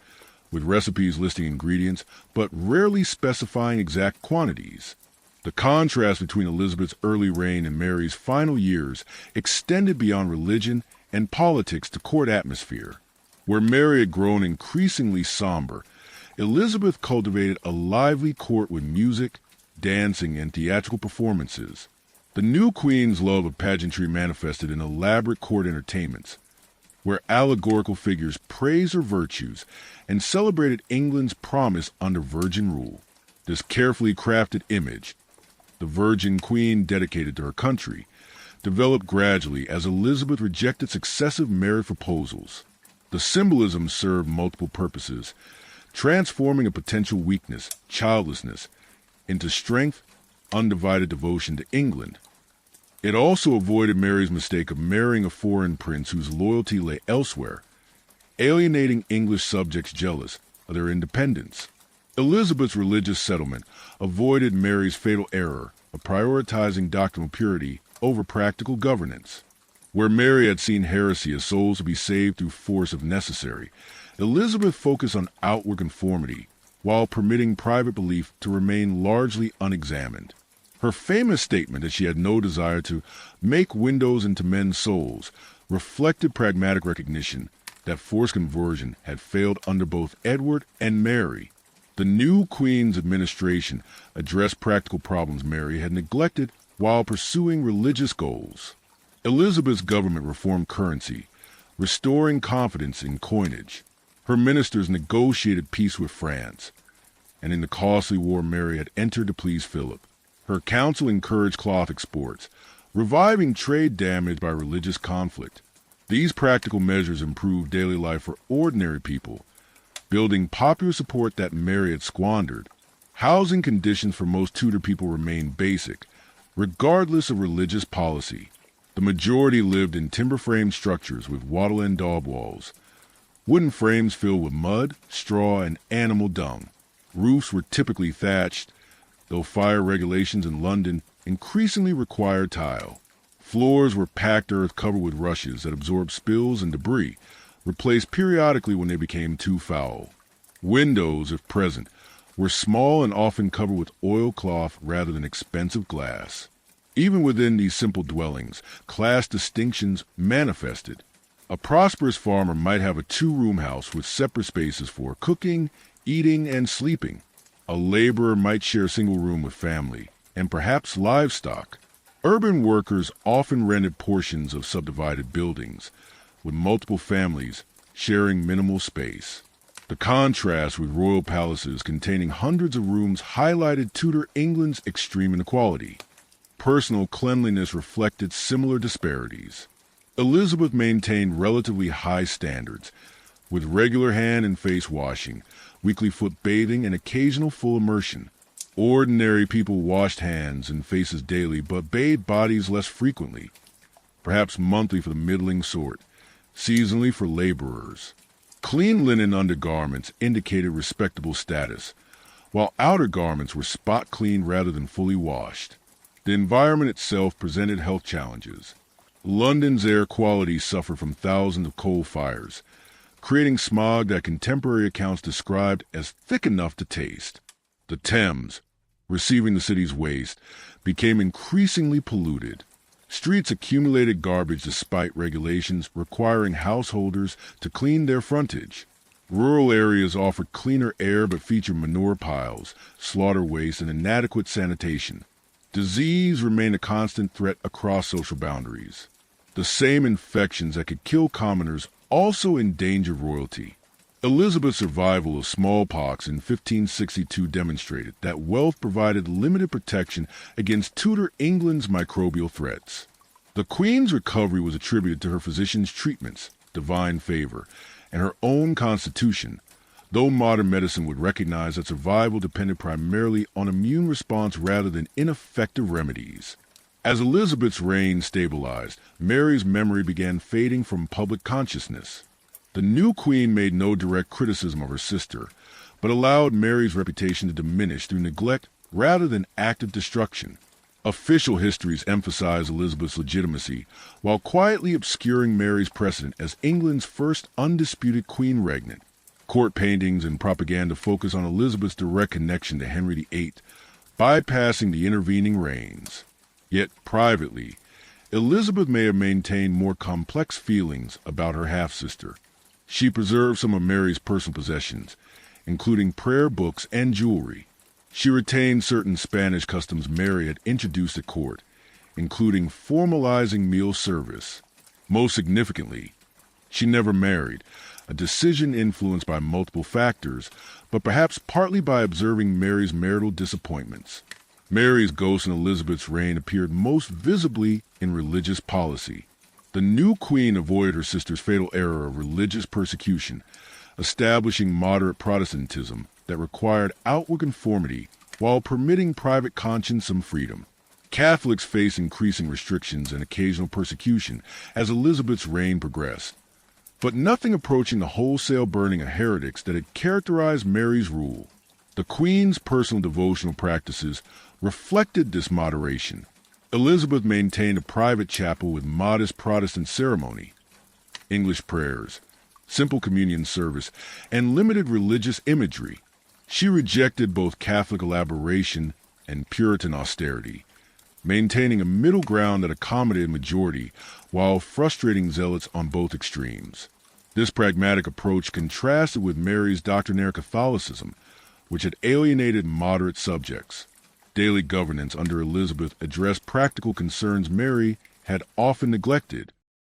with recipes listing ingredients but rarely specifying exact quantities. The contrast between Elizabeth's early reign and Mary's final years extended beyond religion and politics to court atmosphere. Where Mary had grown increasingly somber, Elizabeth cultivated a lively court with music, dancing, and theatrical performances. The new queen's love of pageantry manifested in elaborate court entertainments, where allegorical figures praised her virtues and celebrated England's promise under virgin rule. This carefully crafted image, the virgin queen dedicated to her country, developed gradually as Elizabeth rejected successive marriage proposals. The symbolism served multiple purposes, transforming a potential weakness, childlessness, into strength, undivided devotion to England. It also avoided Mary's mistake of marrying a foreign prince whose loyalty lay elsewhere, alienating English subjects jealous of their independence. Elizabeth's religious settlement avoided Mary's fatal error of prioritizing doctrinal purity over practical governance. Where Mary had seen heresy as souls to be saved through force if necessary, Elizabeth focused on outward conformity while permitting private belief to remain largely unexamined. Her famous statement that she had no desire to make windows into men's souls reflected pragmatic recognition that forced conversion had failed under both Edward and Mary. The new Queen's administration addressed practical problems Mary had neglected while pursuing religious goals. Elizabeth's government reformed currency, restoring confidence in coinage. Her ministers negotiated peace with France, and in the costly war Mary had entered to please Philip. Her council encouraged cloth exports, reviving trade damaged by religious conflict. These practical measures improved daily life for ordinary people, building popular support that Mary had squandered. Housing conditions for most Tudor people remained basic, regardless of religious policy. The majority lived in timber-framed structures with wattle and daub walls, wooden frames filled with mud, straw, and animal dung. Roofs were typically thatched, though fire regulations in London increasingly required tile. Floors were packed earth covered with rushes that absorbed spills and debris, replaced periodically when they became too foul. Windows, if present, were small and often covered with oilcloth rather than expensive glass. Even within these simple dwellings, class distinctions manifested. A prosperous farmer might have a two-room house with separate spaces for cooking, eating, and sleeping. A laborer might share a single room with family, and perhaps livestock. Urban workers often rented portions of subdivided buildings, with multiple families sharing minimal space. The contrast with royal palaces containing hundreds of rooms highlighted Tudor England's extreme inequality. Personal cleanliness reflected similar disparities. Elizabeth maintained relatively high standards, with regular hand and face washing, weekly foot bathing, and occasional full immersion. Ordinary people washed hands and faces daily, but bathed bodies less frequently, perhaps monthly for the middling sort, seasonally for laborers. Clean linen undergarments indicated respectable status, while outer garments were spot clean rather than fully washed. The environment itself presented health challenges. London's air quality suffered from thousands of coal fires, creating smog that contemporary accounts described as thick enough to taste. The Thames, receiving the city's waste, became increasingly polluted. Streets accumulated garbage despite regulations requiring householders to clean their frontage. Rural areas offered cleaner air but featured manure piles, slaughter waste, and inadequate sanitation. Disease remained a constant threat across social boundaries. The same infections that could kill commoners also endangered royalty. Elizabeth's survival of smallpox in 1562 demonstrated that wealth provided limited protection against Tudor England's microbial threats. The Queen's recovery was attributed to her physician's treatments, divine favor, and her own constitution, though modern medicine would recognize that survival depended primarily on immune response rather than ineffective remedies. As Elizabeth's reign stabilized, Mary's memory began fading from public consciousness. The new queen made no direct criticism of her sister, but allowed Mary's reputation to diminish through neglect rather than active destruction. Official histories emphasize Elizabeth's legitimacy, while quietly obscuring Mary's precedent as England's first undisputed queen regnant. Court paintings and propaganda focus on Elizabeth's direct connection to Henry VIII, bypassing the intervening reigns. Yet, privately, Elizabeth may have maintained more complex feelings about her half-sister. She preserved some of Mary's personal possessions, including prayer books and jewelry. She retained certain Spanish customs Mary had introduced at court, including formalizing meal service. Most significantly, she never married, a decision influenced by multiple factors, but perhaps partly by observing Mary's marital disappointments. Mary's ghost in Elizabeth's reign appeared most visibly in religious policy. The new queen avoided her sister's fatal error of religious persecution, establishing moderate Protestantism that required outward conformity while permitting private conscience some freedom. Catholics faced increasing restrictions and occasional persecution as Elizabeth's reign progressed, but nothing approaching the wholesale burning of heretics that had characterized Mary's rule. The Queen's personal devotional practices reflected this moderation. Elizabeth maintained a private chapel with modest Protestant ceremony, English prayers, simple communion service, and limited religious imagery. She rejected both Catholic elaboration and Puritan austerity, maintaining a middle ground that accommodated majority while frustrating zealots on both extremes. This pragmatic approach contrasted with Mary's doctrinaire Catholicism, which had alienated moderate subjects. Daily governance under Elizabeth addressed practical concerns Mary had often neglected.